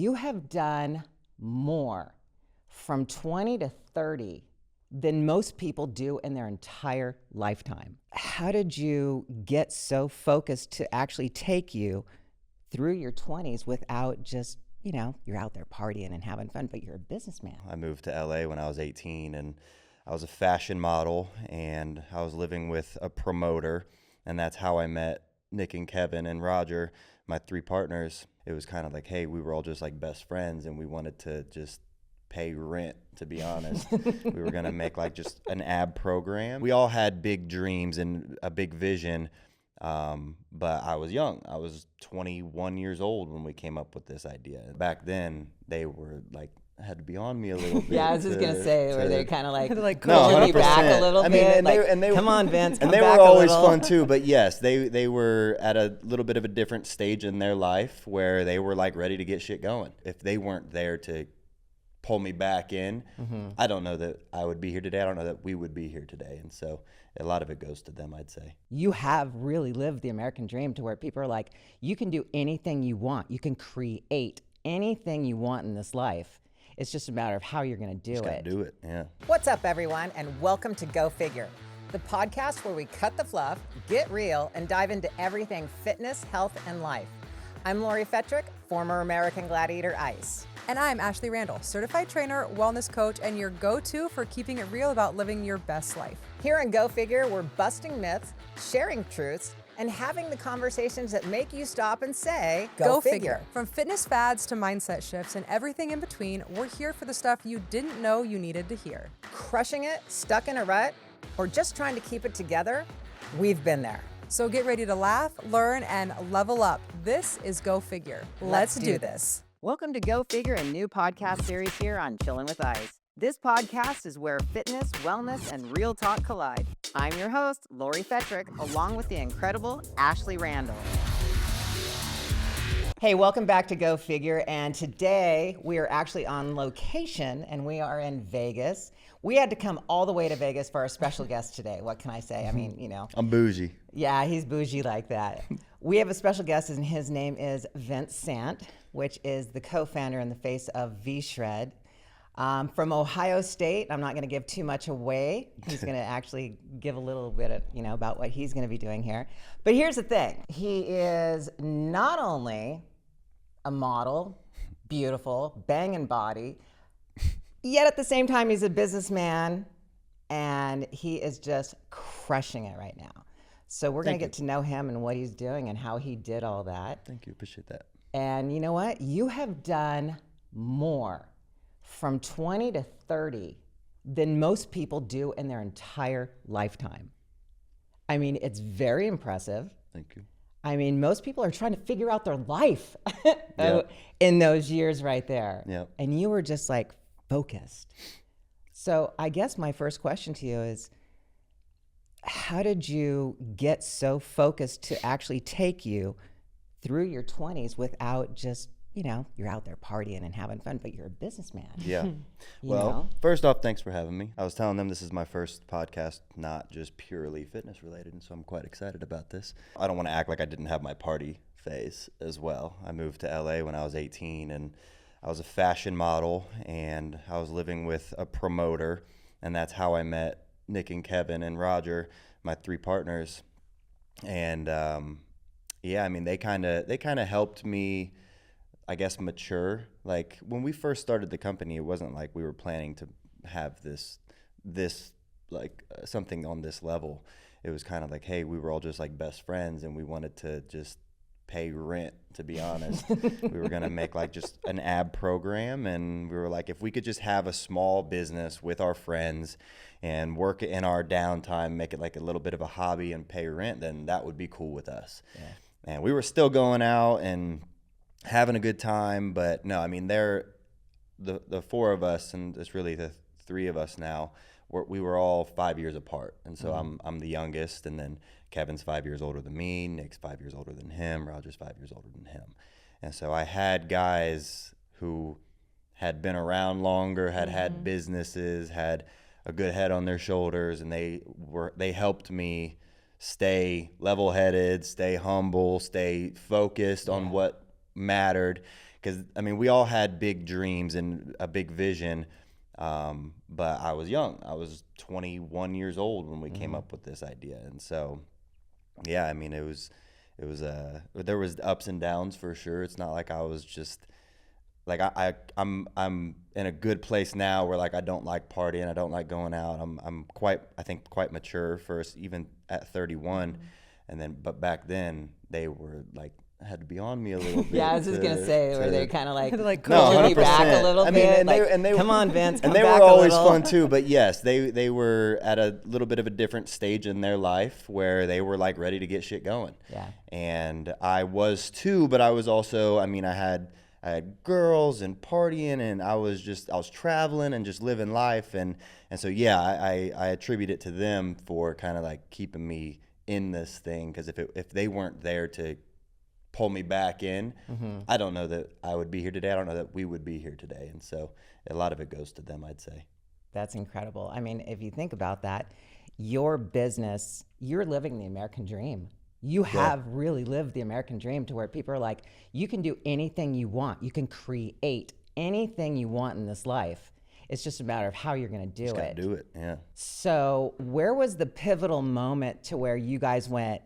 you have done more from 20 to 30 than most people do in their entire lifetime. How did you get so focused to actually take you through your 20s without just, you're out there partying and having fun, but you're a businessman? I moved to LA when I was 18, and I was a fashion model, and I was living with a promoter, and that's how I met Nick and Kevin and Roger, my three partners. It was kind of like, hey, we were all just like best friends, and we wanted to just pay rent, to be honest. We were going to make like just an ab program. We all had big dreams and a big vision, but I was young. I was 21 years old when we came up with this idea. Back then, they were like, had to be on me a little bit. Yeah, I was just going to say, were they kind of like no, pushing you back a little bit? And they come on, Vince, come and they back were always a little. fun too, but yes, they were at a little bit of a different stage in their life where they were like ready to get shit going. If they weren't there to pull me back in, I don't know that I would be here today. I don't know that we would be here today. And so a lot of it goes to them, I'd say. You have really lived the American dream to where people are like, you can do anything you want. You can create anything you want in this life. It's just a matter of how you're going to do Just gotta it. do it, yeah. What's up, everyone, and welcome to Go Figure, the podcast where we cut the fluff, get real, and dive into everything fitness, health, and life. I'm Lori Fetrick, former American Gladiator Ice. And I'm Ashley Randall, certified trainer, wellness coach, and your go-to for keeping it real about living your best life. Here on Go Figure, we're busting myths, sharing truths, and having the conversations that make you stop and say, Go Figure. From fitness fads to mindset shifts and everything in between, we're here for the stuff you didn't know you needed to hear. Crushing it, stuck in a rut, or just trying to keep it together? We've been there. So get ready to laugh, learn, and level up. This is Go Figure. Let's do this. Welcome to Go Figure, a new podcast series here on Chillin' with Ice. This podcast is where fitness, wellness, and real talk collide. I'm your host, Lori Fetrick, along with the incredible Ashley Randall. Hey, welcome back to Go Figure, and today we are actually on location, and we are in Vegas. We had to come all the way to Vegas for our special guest today. What can I say? I mean, I'm bougie. Yeah, he's bougie like that. We have a special guest, and his name is Vince Sant, which is the co-founder and the face of VShred. From Ohio State. I'm not going to give too much away. He's going to actually give a little bit of, about what he's going to be doing here. But here's the thing. He is not only a model, beautiful, banging body, yet at the same time, he's a businessman, and he is just crushing it right now. So we're going to get to know him and what he's doing and how he did all that. Thank you. Appreciate that. And you know what? You have done more from 20 to 30 than most people do in their entire lifetime. I mean, it's very impressive. Thank you. I mean, most people are trying to figure out their life Yep. in those years right there. Yep. And you were just like focused. So I guess my first question to you is, how did you get so focused to actually take you through your 20s without just, you're out there partying and having fun, but you're a businessman? Yeah. Well, first off, thanks for having me. I was telling them this is my first podcast, not just purely fitness related, and so I'm quite excited about this. I don't want to act like I didn't have my party phase as well. I moved to LA when I was 18, and I was a fashion model, and I was living with a promoter, and that's how I met Nick and Kevin and Roger, my three partners. And yeah, I mean, they kind of helped me, I guess, mature. Like when we first started the company, it wasn't like we were planning to have this like something on this level. It was kind of like, hey, we were all just like best friends, and we wanted to just pay rent, to be honest. We were going to make like just an ab program, and we were like, if we could just have a small business with our friends and work in our downtime, make it like a little bit of a hobby and pay rent, then that would be cool with us. Yeah. And we were still going out and having a good time, but no, I mean, the four of us, and it's really the three of us now, we were all 5 years apart. And so I'm the youngest, and then Kevin's 5 years older than me, Nick's 5 years older than him, Roger's 5 years older than him. And so I had guys who had been around longer, had businesses, had a good head on their shoulders, and they helped me stay level-headed, stay humble, stay focused on what mattered, because I mean, we all had big dreams and a big vision, but I was young. I was 21 years old when we came up with this idea, and so yeah, I mean, it was there was ups and downs for sure. It's not like I was just like I'm in a good place now where like I don't like partying, I don't like going out. I'm quite mature first, even at 31, and then but back then they were like had to be on me a little bit. Yeah, I was just gonna say, were they kind of like no, pushing you back a 100%. little I mean, bit? and Like, they come on, Vince, come and they back were a always little. fun too. But yes, they were at a little bit of a different stage in their life where they were like ready to get shit going. Yeah. And I was too, but I was also, I mean, I had girls and partying, and I was traveling and just living life, and so yeah, I attribute it to them for kind of like keeping me in this thing, because if they weren't there to pull me back in, I don't know that I would be here today. I don't know that we would be here today, and so a lot of it goes to them, I'd say. That's incredible. I mean, if you think about that, your business, you're living the American dream. You have really lived the American dream to where people are like, you can do anything you want. You can create anything you want in this life. It's just a matter of how you're going to do Just gotta it. do it, yeah. So where was the pivotal moment to where you guys went,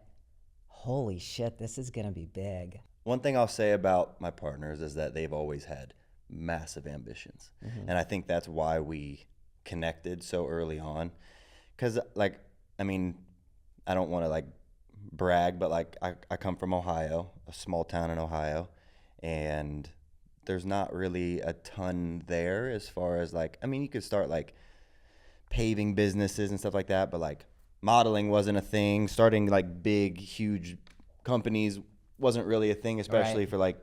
holy shit, this is going to be big? One thing I'll say about my partners is that they've always had massive ambitions. And I think that's why we connected so early on. Because, like, I mean, I don't want to, like, brag, but, like, I come from Ohio, a small town in Ohio, and there's not really a ton there as far as, like, I mean, you could start, like, paving businesses and stuff like that, but, like, modeling wasn't a thing. Starting, like, big, huge companies wasn't really a thing, especially for, like,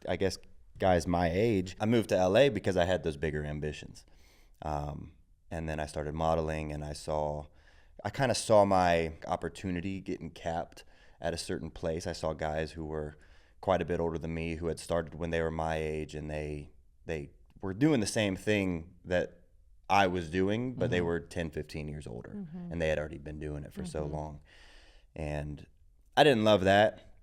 I guess, guys my age. I moved to LA because I had those bigger ambitions. And then I started modeling, and I kind of saw my opportunity getting capped at a certain place. I saw guys who were quite a bit older than me who had started when they were my age, and they were doing the same thing that I was doing, but they were 10, 15 years older, and they had already been doing it for so long. And I didn't love that.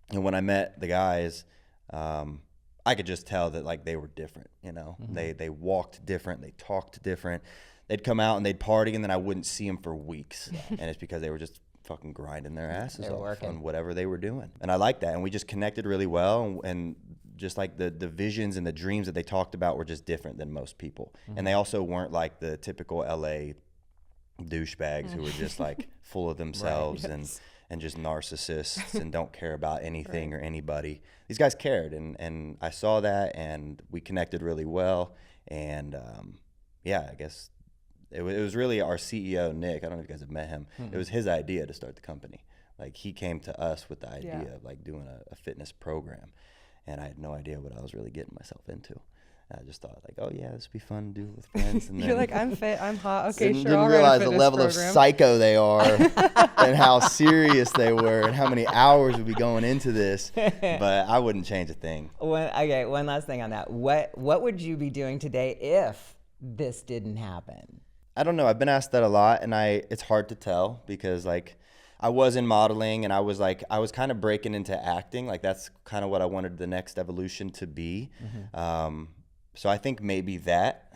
And when I met the guys, I could just tell that, like, they were different, you know. They walked different, they talked different. They'd come out and they'd party, and then I wouldn't see them for weeks. And it's because they were just fucking grinding their asses off on whatever they were doing. And I liked that. And we just connected really well. And just like the visions and the dreams that they talked about were just different than most people. And they also weren't like the typical LA douchebags who were just like full of themselves and just narcissists and don't care about anything or anybody. These guys cared. And I saw that, and we connected really well. And yeah, I guess it was really our CEO, Nick. I don't know if you guys have met him. It was his idea to start the company. Like, he came to us with the idea of, like, doing a fitness program. And I had no idea what I was really getting myself into. I just thought, like, oh, yeah, this would be fun to do with friends. And You're like, I'm fit, I'm hot. Okay, sure, didn't I'll realize write a the fitness level program. of psycho they are and how serious they were and how many hours would be going into this. But I wouldn't change a thing. Okay, one last thing on that. What would you be doing today if this didn't happen? I don't know. I've been asked that a lot, and it's hard to tell because, like, I was in modeling, and I was kind of breaking into acting. Like, that's kind of what I wanted the next evolution to be. So I think maybe that,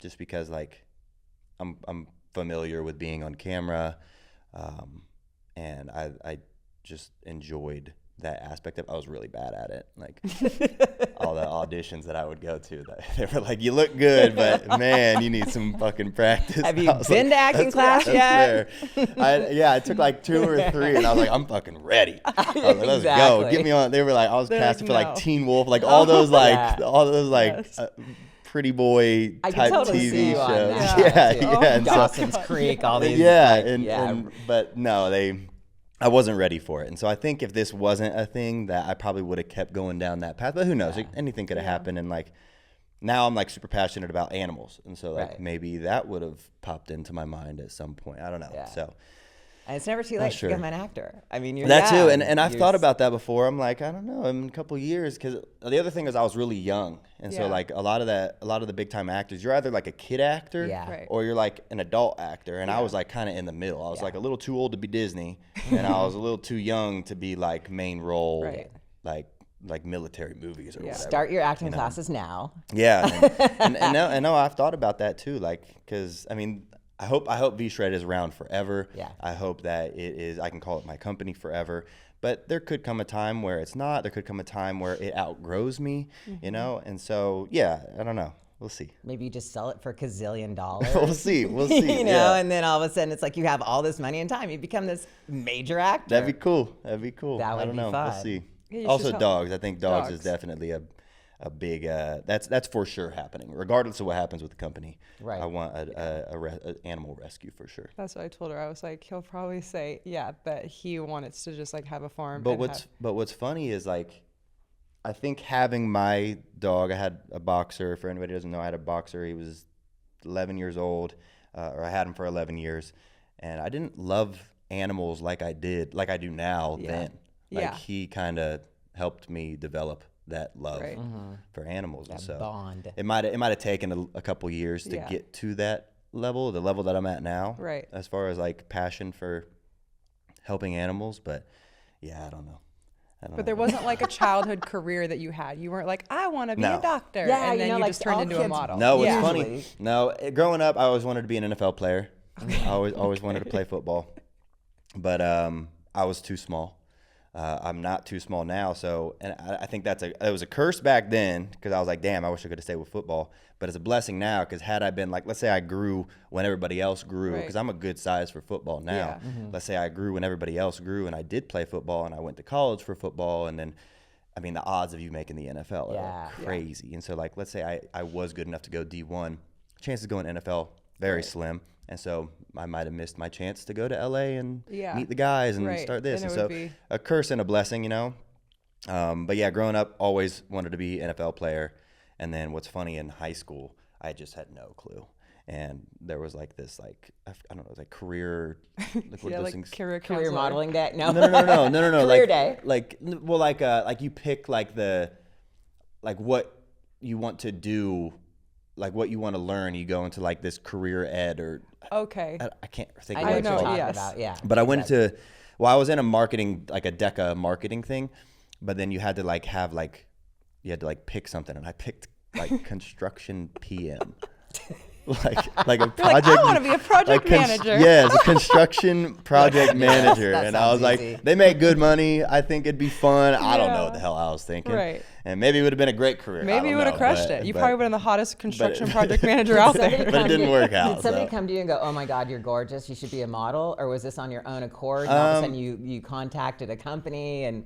just because, like, I'm familiar with being on camera, and I just enjoyed that aspect of. I was really bad at it, like all the auditions that I would go to. They were like, "You look good, but man, you need some fucking practice." Have you been to acting class yet? I took like 2 or 3, and I was like, "I'm fucking ready." I was like, "Let's go, get me on." They were like, I was casted for like Teen Wolf, like all those pretty boy I type can totally TV see you shows. on that. And Dawson's Creek, all these. But no, I wasn't ready for it. And so I think if this wasn't a thing, that I probably would have kept going down that path. But who knows? Like, anything could have happened. And, like, now I'm, like, super passionate about animals. And so, like, maybe that would have popped into my mind at some point. I don't know. Yeah. So. And it's never too late to become an actor. I mean, you're that young. too, and I've thought about that before. I'm like, I don't know, in a couple of years, because the other thing is I was really young, and so like a lot of the big time actors, you're either like a kid actor, or you're like an adult actor, and I was like kind of in the middle. I was like a little too old to be Disney, and I was a little too young to be like main role, like like military movies or whatever. Start your acting classes now. Yeah, and no, I've thought about that too. Like, because I mean, I hope VShred is around forever. Yeah. I hope that it is. I can call it my company forever. But there could come a time where it's not. There could come a time where it outgrows me. You know, and so yeah, I don't know. We'll see. Maybe you just sell it for $1 gazillion. We'll see. We'll see. You know, and then all of a sudden it's like you have all this money and time. You become this major actor. That'd be cool. That'd be cool. That would I don't be know. fun. We'll see. Yeah, Also, dogs. I think dogs is Dogs. definitely a big. That's for sure happening, regardless of what happens with the company. Right. I want a animal rescue for sure. That's what I told her. I was like, he'll probably say, yeah, that he wanted to just like have a farm. But and what's funny is like, I think having my dog. I had a boxer. For anybody who doesn't know, I had a boxer. He was 11 years old, or I had him for 11 years, and I didn't love animals like I do now. Then, like he kind of helped me develop that love for animals, and so bond. It might have taken a couple years to get to that level, the level that I'm at now, Right. as far as like passion for helping animals. But yeah, I don't know. But there wasn't like a childhood career that you had. You weren't like, I want to be No. a doctor. Yeah, and then you like just turned all into a kids- model. No, it's Yeah. funny. No, growing up, I always wanted to be an NFL player. I always wanted to play football, but I was too small. I'm not too small now, so and I think it was a curse back then because I was like, damn, I wish I could have stayed with football. But it's a blessing now because had I been like, let's say I grew when everybody else grew, Right. because I'm a good size for football now. Yeah. Let's say I grew when everybody else grew, and I did play football, and I went to college for football, and then, I mean, the odds of you making the NFL are crazy. And so, like, let's say I was good enough to go D1, chances of going NFL very slim. And so I might have missed my chance to go to LA and meet the guys and start this. Then And it so would be- a curse and a blessing, you know. But yeah, growing up, always wanted to be an NFL player. And then what's funny, in high school, I just had no clue. And there was like this, like, I don't know, it was like career, like what are those things? career Career counselor. modeling day? No. No. Career like, day. Like you pick like what you want to do, like what you want to learn. You go into like this career ed or Okay. I can't think of I know what what it's you're called. talking yes. about. Yeah. But I went to, well, I was in a marketing, like a DECA marketing thing, but then you had to like have like, you had to like pick something, and I picked like construction PM. like a project. like, I wanna be a project manager. Yeah, it's a construction project manager, that and I was sounds like, easy. they make good money. I think it'd be fun. I don't know Yeah. what the hell I was thinking. Right. And maybe it would have been a great career. I Maybe don't you would have know, crushed but- it. You but- probably would have been the hottest construction but- project manager out Somebody there. But it come didn't to- work out, Did somebody so. come to you and go, "Oh my God, you're gorgeous. You should be a model," or was this on your own accord? And all of a sudden, you contacted a company and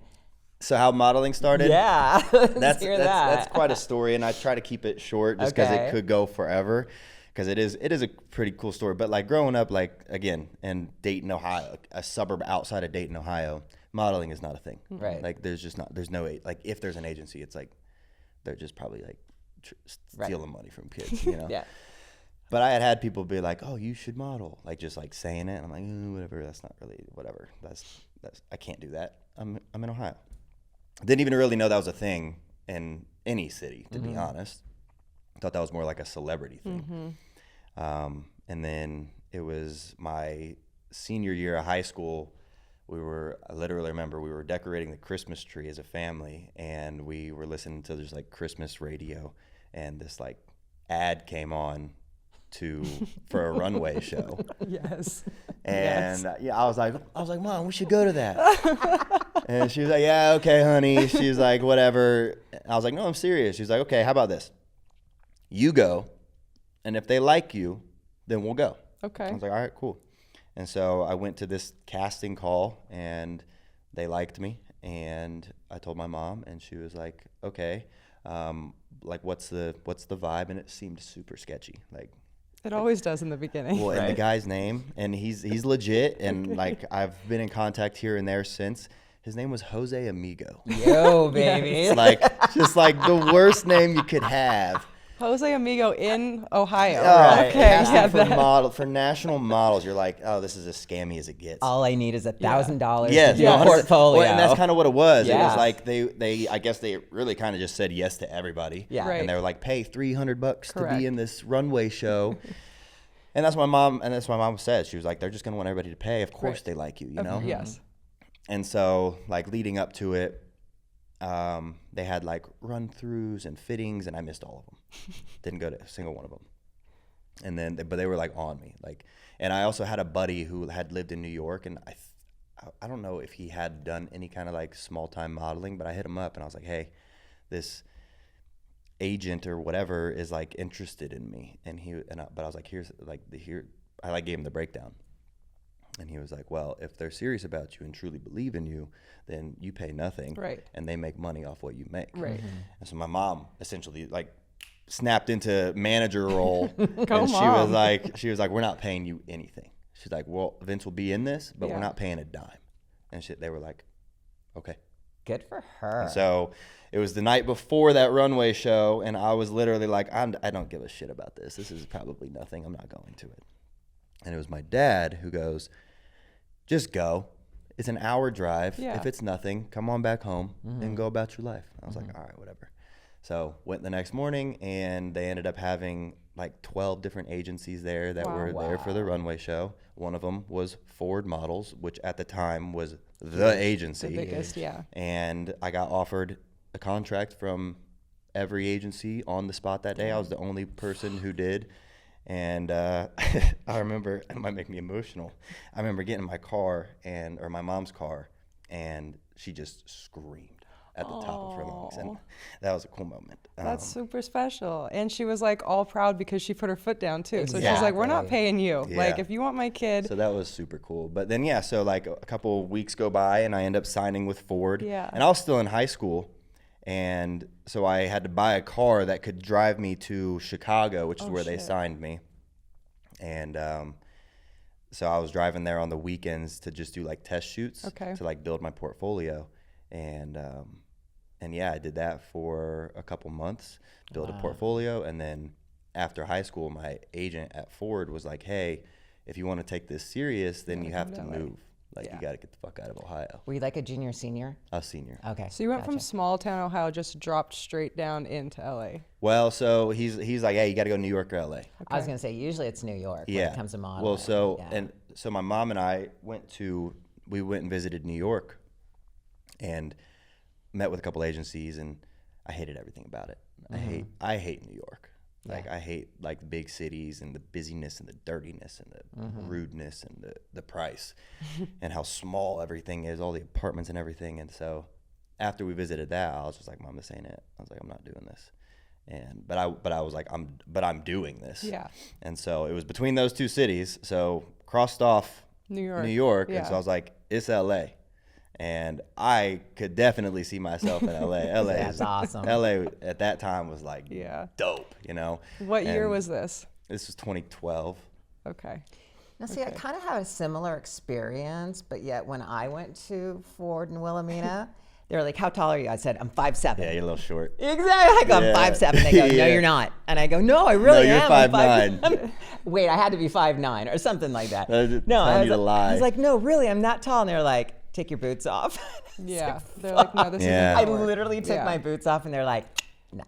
So how modeling started? yeah, let's That's hear that. that's quite a story, and I try to keep it short just because Okay. it could go forever. Because it is a pretty cool story. But like growing up, like again in Dayton, Ohio, a suburb outside of Dayton, Ohio, modeling is not a thing. Right. Like there's no like if there's an agency, it's like they're just probably like stealing money from kids, you know. Yeah. But I had people be like, "Oh, you should model," like just like saying it. And I'm like, whatever. That's not really whatever. That's I can't do that. I'm in Ohio. Didn't even really know that was a thing in any city, to be honest. I thought that was more like a celebrity thing. And then it was my senior year of high school. I literally remember we were decorating the Christmas tree as a family, and we were listening to this like Christmas radio, and this like ad came on for a runway show. Yes. And I was like, Mom, we should go to that. And she was like, yeah, okay, honey. She was like, whatever. I was like, no, I'm serious. She was like, okay, how about this? You go, and if they like you, then we'll go. Okay. I was like, all right, cool. And so I went to this casting call, and they liked me. And I told my mom, and she was like, okay, like what's the vibe? And it seemed super sketchy, like. It always does in the beginning. Well, and the guy's name, and he's legit, and like I've been in contact here and there since. His name was Jose Amigo. Yo, baby. It's like just like the worst name you could have. Jose Amigo in Ohio. Right. Okay. Casting Yeah, for national models, you're like, oh, this is as scammy as it gets. All I need is $1,000 Yes, to do a 100%. portfolio. Well, and that's kind of what it was. It Yeah. was like they I guess they really kind of just said yes to everybody. Yeah. Right. And they were like, pay $300 to Correct. be in this runway show. And that's what my mom said. She was like, they're just gonna want everybody to pay. Of course Right. they like you, you know? Yes. And so like leading up to it, they had like run-throughs and fittings, and I missed all of them. Didn't go to a single one of them. And then, but they were like on me, like. And I also had a buddy who had lived in New York, and I don't know if he had done any kind of like small-time modeling, but I hit him up and I was like, hey, this agent or whatever is like interested in me, but I was like, I like gave him the breakdown, and he was like, well, if they're serious about you and truly believe in you, then you pay nothing, right, and they make money off what you make, right. And so my mom essentially like snapped into manager role, Go and mom. she was like, we're not paying you anything. She's like, well, Vince will be in this, but we're not paying a dime, and they were like, okay. Good for her. And so it was the night before that runway show, and I was literally like, I don't give a shit about this. This is probably nothing. I'm not going to it. And it was my dad who goes, just go. It's an hour drive. Yeah. If it's nothing, come on back home and go about your life. I was like, all right, whatever. So went the next morning, and they ended up having like 12 different agencies there that were there for the runway show. One of them was Ford Models, which at the time was the agency. The biggest, yeah. And I got offered a contract from every agency on the spot that day. I was the only person who did. And I remember, it might make me emotional, I remember getting in my car, or my mom's car, and she just screamed at the top of her lungs, and that was a cool moment. That's super special. And she was like all proud because she put her foot down too. So she's Exactly. like, we're not paying you. Yeah. Like, if you want my kid. So that was super cool. But then, yeah, so like a couple of weeks go by, and I end up signing with Ford. Yeah. And I was still in high school, and so I had to buy a car that could drive me to Chicago, which is where they signed me. And so I was driving there on the weekends to just do like test shoots to like build my portfolio. And yeah, I did that for a couple months, built a portfolio. And then after high school, my agent at Ford was like, hey, if you want to take this serious, then you have to move. Like, you got to get the fuck out of Ohio. Were you like a junior, senior? A senior. Okay. So you went from small town Ohio, just dropped straight down into LA. Well, so he's like, hey, you got to go New York or LA. I was going to say, usually it's New York when it comes to modeling. Well, so my mom and I went and visited New York, and met with a couple agencies, and I hated everything about it. I hate New York. Like, I hate like big cities and the busyness and the dirtiness and the rudeness and the price and how small everything is, all the apartments and everything. And so after we visited that, I was just like, Mom, this ain't it. I was like, I'm not doing this. But I was like, I'm doing this. Yeah. And so it was between those two cities. So crossed off New York. And so I was like, it's LA. And I could definitely see myself in LA. LA That's awesome. LA at that time was like dope, you know. What year was this? This was 2012. Okay. Now, see, I kind of have a similar experience, but yet when I went to Ford in Wilhelmina, they were like, how tall are you? I said, I'm 5'7". Yeah, you're a little short. Exactly. I go, I'm 5'7". They go, no, you're not. And I go, no, I really am. No, you're 5'9". Wait, I had to be 5'9" or something like that. No, I lie. was like, no, really, I'm not tall. And they're like, take your boots off. Yeah. They're like, no, this isn't I gonna work. literally took my boots off, and they're like, no,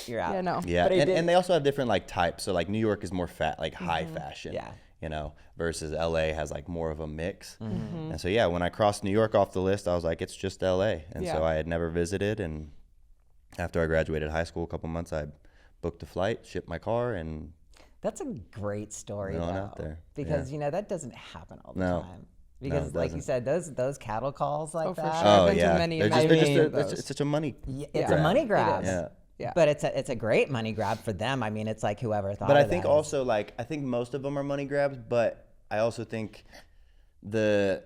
you're out. Yeah, no. Yeah, and they also have different like types. So like New York is more high fashion. Yeah. You know, versus LA has like more of a mix. And so yeah, when I crossed New York off the list, I was like, it's just LA. And so I had never visited. And after I graduated high school, a couple months, I booked a flight, shipped my car, and that's a great story, went on though, out there. because you know that doesn't happen all the No. time. Because, like you said, those cattle calls like for that. sure. Oh I've been to yeah, many they're of those. it's such a money. It's a money grab. Yeah. Yeah. But it's a great money grab for them. I mean, it's like whoever thought. But I of think that also like I think most of them are money grabs, but I also think the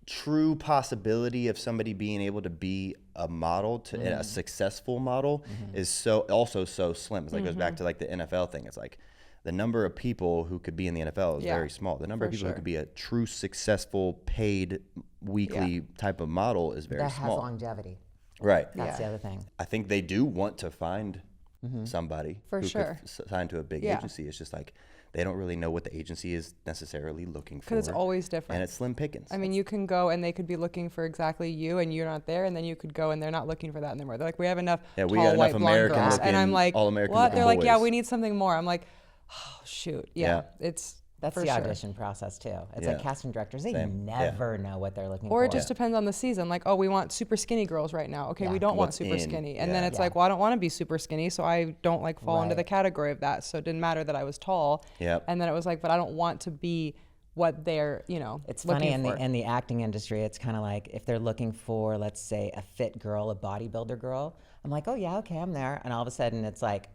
true possibility of somebody being able to be a model to a successful model is so slim. It's like goes back to like the NFL thing. It's like the number of people who could be in the NFL is very small. The number of people who could be a true successful paid weekly type of model is very that small. has longevity. Right. That's the other thing. I think they do want to find somebody For who sure. could sign to a big agency. It's just like they don't really know what the agency is necessarily looking for. Because it's always different. And it's slim pickings. I mean, you can go and they could be looking for exactly you, and you're not there, and then you could go and they're not looking for that anymore. They're like, we have enough Yeah, we tall, got enough white, blonde American girls. looking, And I'm like, all American what? looking They're like, yeah, boys. we need something more. I'm like, oh, shoot. Yeah. It's That's for the sure. audition process too. It's Yeah. like casting directors, they Same. never know what they're looking for. Or it just depends on the season. Like, oh, we want super skinny girls right now. Okay, Yeah. we don't want What's super in, skinny. And then yeah. it's like, well, I don't want to be super skinny, so I don't like fall into the Right. category of that. So it didn't matter that I was tall. Yep. And then it was like, but I don't want to be what they're, It's looking funny in for. the acting industry. It's kind of like if they're looking for, let's say, a fit girl, a bodybuilder girl. I'm like, oh yeah, okay, I'm there. And all of a sudden, it's like,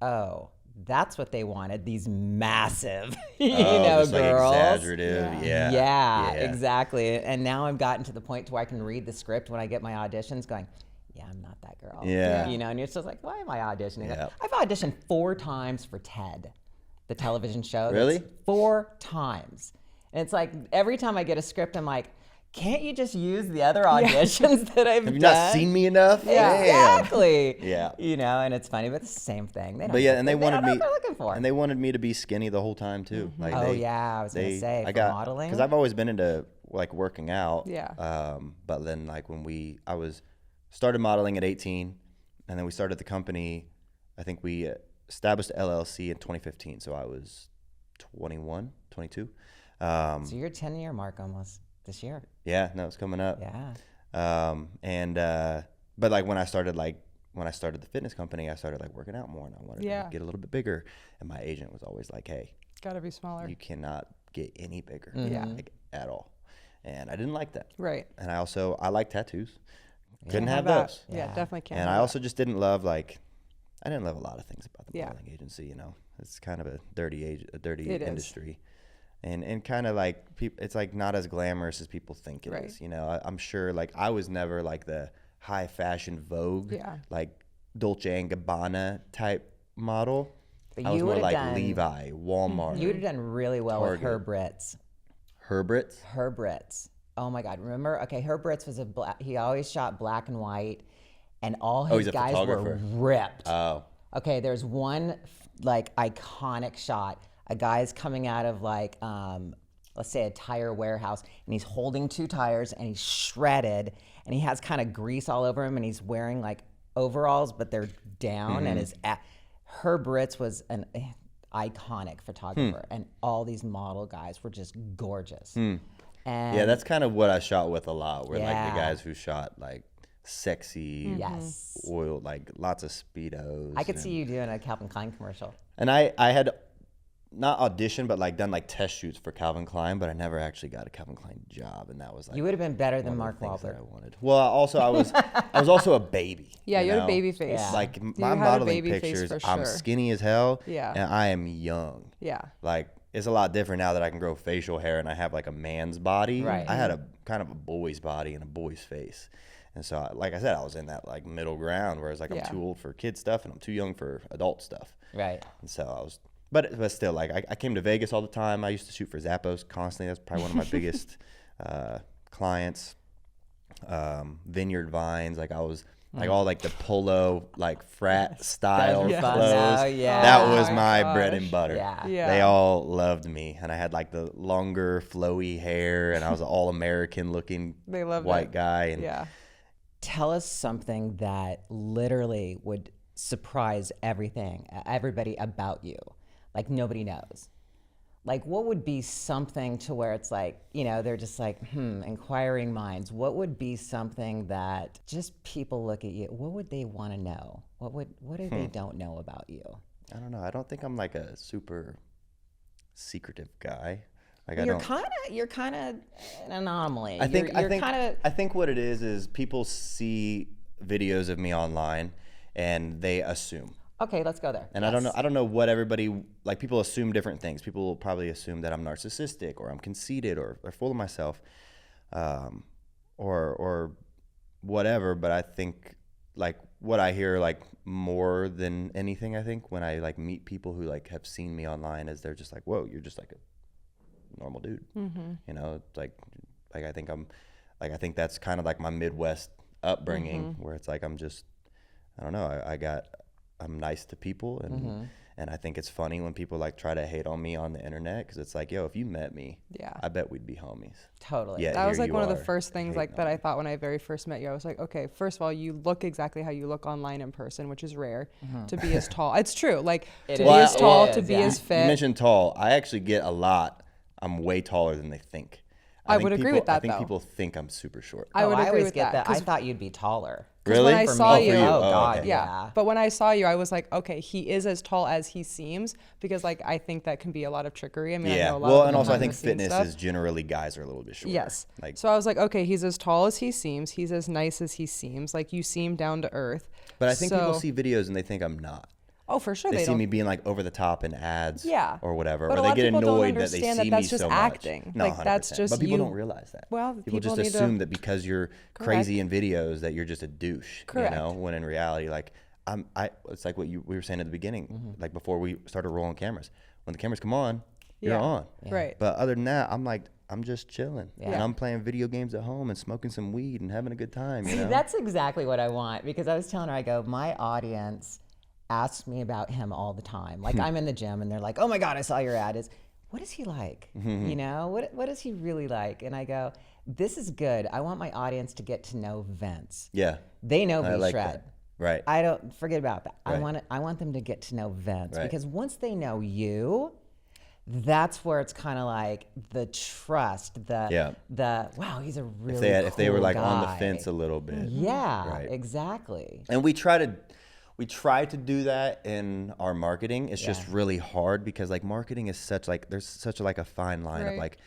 oh, that's what they wanted. These massive, Just like girls. exaggerative. Yeah. Yeah, exactly. And now I've gotten to the point to where I can read the script when I get my auditions, going, yeah, I'm not that girl. Yeah. And you're just like, why am I auditioning? Yeah. I've auditioned 4 times for TED, the television show. Really? That's 4 times. And it's like every time I get a script, I'm like, can't you just use the other auditions that I've done? Have you not seen me enough? Damn. Exactly. Yeah. And it's funny, but it's the same thing. They don't But yeah, know- and they wanted don't know me, what they're looking for. and they wanted me to be skinny the whole time too. Like Oh, yeah, I was gonna say, for modeling. because I've always been into like working out. Yeah. But then like I started modeling at 18, and then we started the company. I think we established LLC in 2015, so I was 21, 22. So you're 10-year mark almost this year. Yeah, no, it's coming up. Yeah. But like when I started the fitness company, I started like working out more, and I wanted Yeah. to get a little bit bigger. And my agent was always like, "Hey, Gotta be smaller. you cannot get any bigger, Yeah. like, at all." And I didn't like that. Right. And I like tattoos. Couldn't Have have that. those. Yeah, Yeah. definitely can't. And have I that. also just didn't love I didn't love a lot of things about the Yeah. modeling agency. It's kind of a dirty It is. industry, and kind of like it's like not as glamorous as people think it Right. is. I'm sure like I was never like the high fashion Vogue, Yeah. like Dolce and Gabbana type model. But I was you more would've like done- Levi, Walmart, You would have done really well with Target. Herb Herbrits. Ritz. Oh my God. Remember? Okay, Herb Ritz was he always shot black and white, and all he's his a guys were photographer. ripped. Oh, Okay, there's one like iconic shot. A guy's coming out of like, let's say a tire warehouse, and he's holding 2 tires, and he's shredded, and he has kind of grease all over him, and he's wearing like overalls, but they're down, and Herb Ritz was an iconic photographer, and all these model guys were just gorgeous. And yeah, that's kind of what I shot with a lot. Where like Yeah. the guys who shot like sexy, Yes. oil, like lots of speedos. I could see you doing a Calvin Klein commercial. And I had not auditioned, but like done like test shoots for Calvin Klein, but I never actually got a Calvin Klein job, and that was like You would have been better than one Mark of the things that I Wahlberg. wanted. Well, I was also a baby. Yeah, you had a know? baby face. Yeah. Like You my had a modeling baby face pictures, for I'm sure. skinny as hell, Yeah. and I am young. Yeah. Like it's a lot different now that I can grow facial hair and I have like a man's body. Right. I had a kind of a boy's body and a boy's face. And so, like I said, I was in that like middle ground where it's like Yeah. I'm too old for kid stuff and I'm too young for adult stuff. Right. And so I was, but still, like I came to Vegas all the time. I used to shoot for Zappos constantly. That's probably one of my biggest clients. Vineyard Vines, like I was like all like the polo like frat style Guys were fun clothes. now, yeah. That Oh was my my bread gosh. and butter. Yeah. Yeah. They all loved me, and I had like the longer flowy hair, and I was an all American looking They loved white it. guy. And Yeah. Tell us something that literally would surprise everybody about you, like nobody knows. Like, what would be something to where it's like, they're just like, inquiring minds. What would be something that just people look at you? What would they want to know? What do they don't know about you? I don't know. I don't think I'm like a super secretive guy. Like You're kind of an anomaly. I think you're kind of. I think what it is people see videos of me online and they assume. Okay, let's go there. And Yes. I don't know what everybody, like people assume different things. People will probably assume that I'm narcissistic or I'm conceited or full of myself, or whatever. But I think like what I hear like more than anything, I think when I like meet people who like have seen me online is they're just like, whoa, you're just like a normal dude. It's like I think that's kind of like my Midwest upbringing where it's like I'm just, I don't know, I'm nice to people And I think it's funny when people like try to hate on me on the internet, because it's like, yo, if you met me, I bet we'd be homies. Totally. Yeah, that was like one of the are first things like that hating I thought when I very first met you. I was like, okay, first of all, you look exactly how you look online in person, which is rare. To be as tall, it's true. Like to be as tall, to be as fit. You mentioned tall. I actually get a lot. I'm way taller than they think. I would agree with that, I think though. people think I'm super short. I would agree always with get that. I 'cause thought you'd be taller. Really? When I saw you, Oh, God, okay. yeah. But when I saw you, I was like, okay, he is as tall as he seems, because like I think that can be a lot of trickery. I mean, I know a lot well, of and also I think behind-the-scenes fitness stuff. is generally guys are a little bit shorter. Yes. Like, So I was like, okay, he's as tall as he seems. He's as nice as he seems. Like you seem down to earth. but I think people So- see videos and they think I'm not. Oh, for sure. They see don't. me being like over the top in ads, or whatever, But or a they lot of get people don't annoyed that they understand see that that's me just so acting. much. No, Like, that's 100%. just But people you- don't realize that. Well, people just need to- assume that because you're crazy in videos that you're just a douche. Correct. You know, when in reality, like it's like what we were saying at the beginning, like before we started rolling cameras. When the cameras come on, you're on. Right. But other than that, I'm just chilling, and Yeah. I'm playing video games at home and smoking some weed and having a good time. You See, know? that's exactly what I want, because I was telling her, I go, my audience asks me about him all the time. Like I'm in the gym and they're like, oh my God, I saw your ad. What is he like? You know, what is he really like? And I go, this is good. I want my audience to get to know Vince. Yeah. They know I like VShred. that. Right. I don't forget about that. Right. I want them to get to know Vince, Right. because once they know you, that's where it's kind of like the trust, the wow, he's a really if they were cool like on the guy. fence a little bit. Yeah, Right. exactly. And we try to do that in our marketing. It's just really hard, because like marketing is there's such like a fine line of like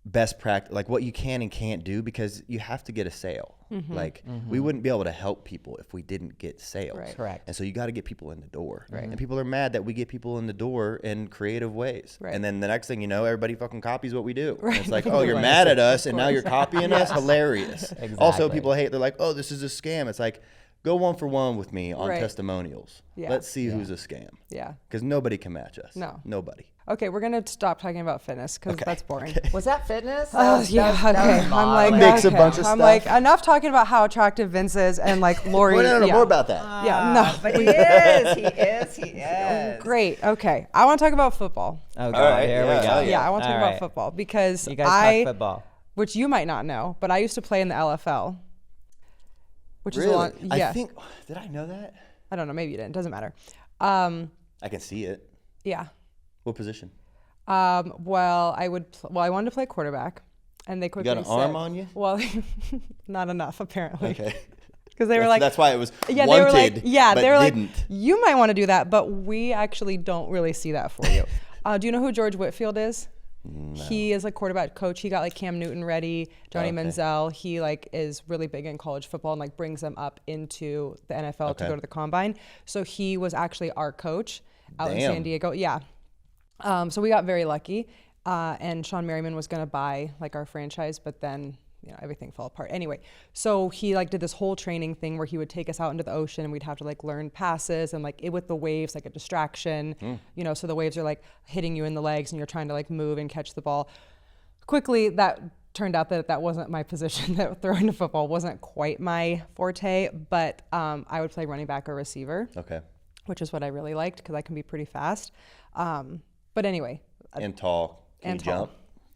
best practice, like what you can and can't do, because you have to get a sale. Like we wouldn't be able to help people if we didn't get sales. Right. Correct. And so you got to get people in the door. Right. And people are mad that we get people in the door in creative ways. Right. And then the next thing you know, everybody fucking copies what we do. Right. And it's like, oh, you're mad at us and now you're copying us? Hilarious. Also, Exactly. people hate, they're like, oh, this is a scam. It's like, go 1 for 1 with me on Right. testimonials. Yeah. Let's see who's a scam. Yeah. Because nobody can match us. No. Nobody. Okay, we're gonna stop talking about fitness because that's boring. Was that fitness? Oh yeah, okay. I'm like, Mix a okay. bunch of I'm stuff. like, enough talking about how attractive Vince is and like Lori. No, yeah. more about that. Yeah, no. But he is. He is. He is. Great. Okay, I want to talk about football. Oh, God. All right, Here we yeah, go. hell Yeah, I want to talk All about right. football because You guys talk football. which you might not know, but I used to play in the LFL, which is a Really? lot. Yeah, I think, did I know that? I don't know. Maybe you didn't. Doesn't matter. I can see it. Yeah. What position? Well, I wanted to play quarterback, and they You quickly got an said, arm on you? Well, not enough apparently. Okay. Because they were like, That's why it was yeah, wanted, they were like, yeah, but they were didn't. like, you might want to do that, but we actually don't really see that for you. Do you know who George Whitfield is? No. He is a quarterback coach. He got like Cam Newton ready, Johnny Manziel. He like is really big in college football and like brings them up into the NFL to go to the combine. So he was actually our coach out in San Diego. Yeah. So we got very lucky. And Sean Merriman was going to buy like our franchise, but then everything fell apart. Anyway, so he like did this whole training thing where he would take us out into the ocean and we'd have to like learn passes and like it with the waves, like a distraction, so the waves are like hitting you in the legs and you're trying to like move and catch the ball. Quickly, that turned out that wasn't my position, that throwing the football wasn't quite my forte, but I would play running back or receiver. Okay. Which is what I really liked because I can be pretty fast. But anyway. And tall. Can you jump?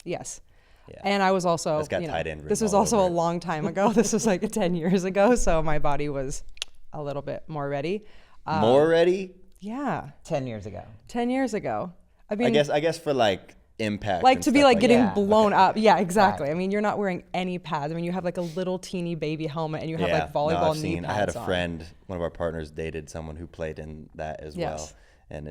Yes. Yeah. And I was also, That's got tight end this written was all also over a it. long time ago. This was like 10 years ago. So my body was a little bit more ready. More ready? Yeah. 10 years ago. 10 years ago. I mean, I guess for like impact. like and to be stuff like getting that. blown up. Yeah, exactly. I mean, you're not wearing any pads. I mean, you have like a little teeny baby helmet and you have like volleyball I've knee seen. pads I had a on. friend, one of our partners dated someone who played in that as well. And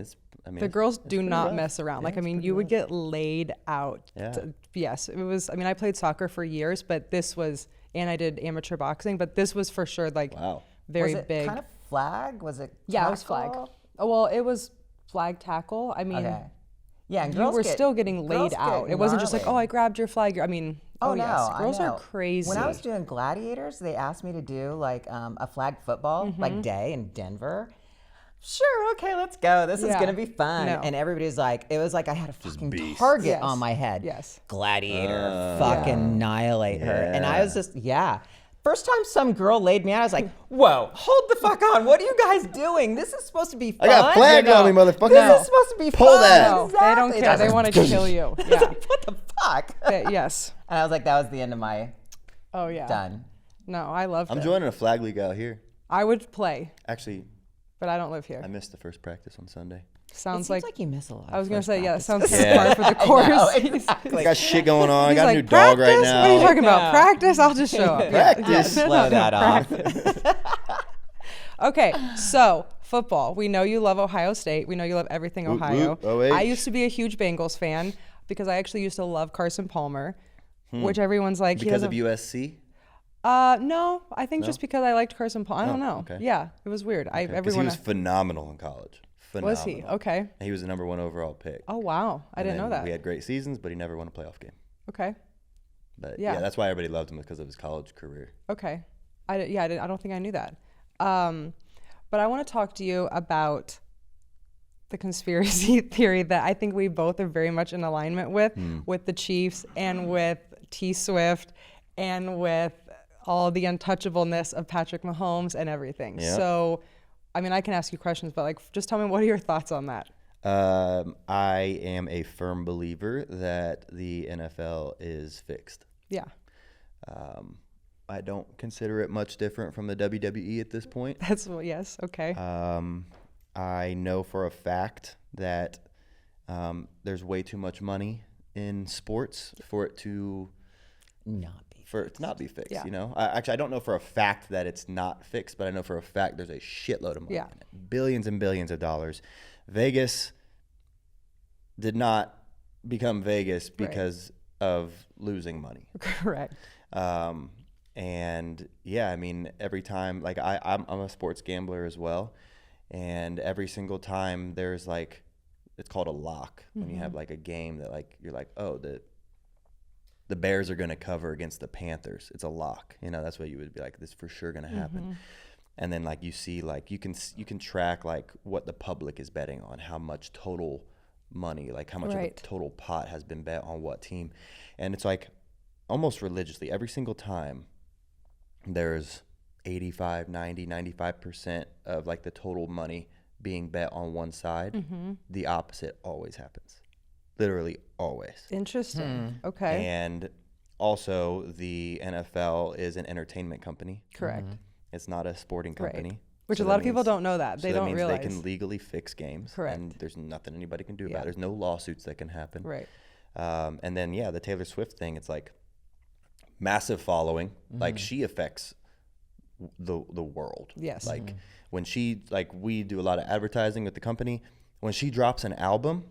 the girls do not mess around. Like, I mean, you would get laid out. Yeah. Yes, it was. I mean, I played soccer for years, but this was, and I did amateur boxing, but this was for sure like very Was it big. kind of flag? Was it Yeah, it was flag. tackle? Oh, well, it was flag tackle. I mean, Okay. Yeah, and you girls were get- still getting laid girls out. get It wasn't just like, gnarly. oh, I grabbed your flag. I mean, Oh, no, yes, I girls know. are crazy. When I was doing gladiators, they asked me to do like a flag football like day in Denver. Sure, okay, let's go. This is Yeah. gonna be fun. No. And everybody's like, it was like I had a fucking beasts. target Yes. on my head. Yes. Gladiator, fucking annihilate her. And I was just, First time some girl laid me out, I was like, whoa, hold the fuck on. What are you guys doing? This is supposed to be fun. I got flags on me, motherfucker. This is supposed to be Pull fun. that. No, they don't care. They want to kill you. I was Yeah. like, what the fuck? Yes. And I was like, that was the end of my Oh yeah. done. No, I loved it. I'm joining a flag league out here. I would play, Actually, but I don't live here. I missed the first practice on Sunday. Sounds It seems like you miss a lot. I was gonna first say, yeah, it practices. sounds kind of par for the course. know, He's- exactly. I got shit going on. I he's got like, a new dog right "Practice? now. What are you talking about? Yeah. Practice? I'll just show up. Practice. Slow that off. Okay, so football. We know you love Ohio State. We know you love everything Whoop, Ohio. whoop, OH. I used to be a huge Bengals fan because I actually used to love Carson Palmer, which everyone's like he Because of doesn't- USC? No, I think just because I liked Carson Palmer. I don't know. okay. Yeah, it was weird. Because he Everyone was phenomenal in college. Phenomenal. was he? Okay. He was the number 1 overall pick. Oh wow, I didn't know that. We had great seasons, but he never won a playoff game. Okay. But Yeah. yeah, that's why everybody loved him, because of his college career. Okay. I don't think I knew that. But I want to talk to you about the conspiracy theory that I think we both are very much in alignment with the Chiefs and with T Swift and with all the untouchableness of Patrick Mahomes and everything. Yeah. So, I mean, I can ask you questions, but like, just tell me, what are your thoughts on that? I am a firm believer that the NFL is fixed. Yeah. I don't consider it much different from the WWE at this point. That's what, yes. Okay. I know for a fact that there's way too much money in sports for it to not be fixed. Yeah. You know, I don't know for a fact that it's not fixed, but I know for a fact there's a shitload of money Yeah. in it. Billions and billions of dollars. Vegas did not become Vegas because of losing money. Correct. And yeah, I mean, every time, like I'm a sports gambler as well. And every single time there's like, it's called a lock when you have like a game that like, you're like, oh, the Bears are going to cover against the Panthers. It's a lock. You know, that's what you would be like, this is for sure going to happen. And then like you see, like you can track like what the public is betting on, how much total money, like how much of the total pot has been bet on what team. And it's like almost religiously every single time there's 85, 90, 95% of like the total money being bet on one side. The opposite always happens. Literally always. Interesting. Okay. And also the NFL is an entertainment company. Correct. It's not a sporting company. Which So a lot that of people means- don't know that. so They that don't means realize. they can legally fix games. Correct. And there's nothing anybody can do Yeah. about it. There's no lawsuits that can happen. Right. And then, yeah, the Taylor Swift thing, it's like massive following. Like she affects the world. Yes. Like when she, like we do a lot of advertising with the company. When she drops an album,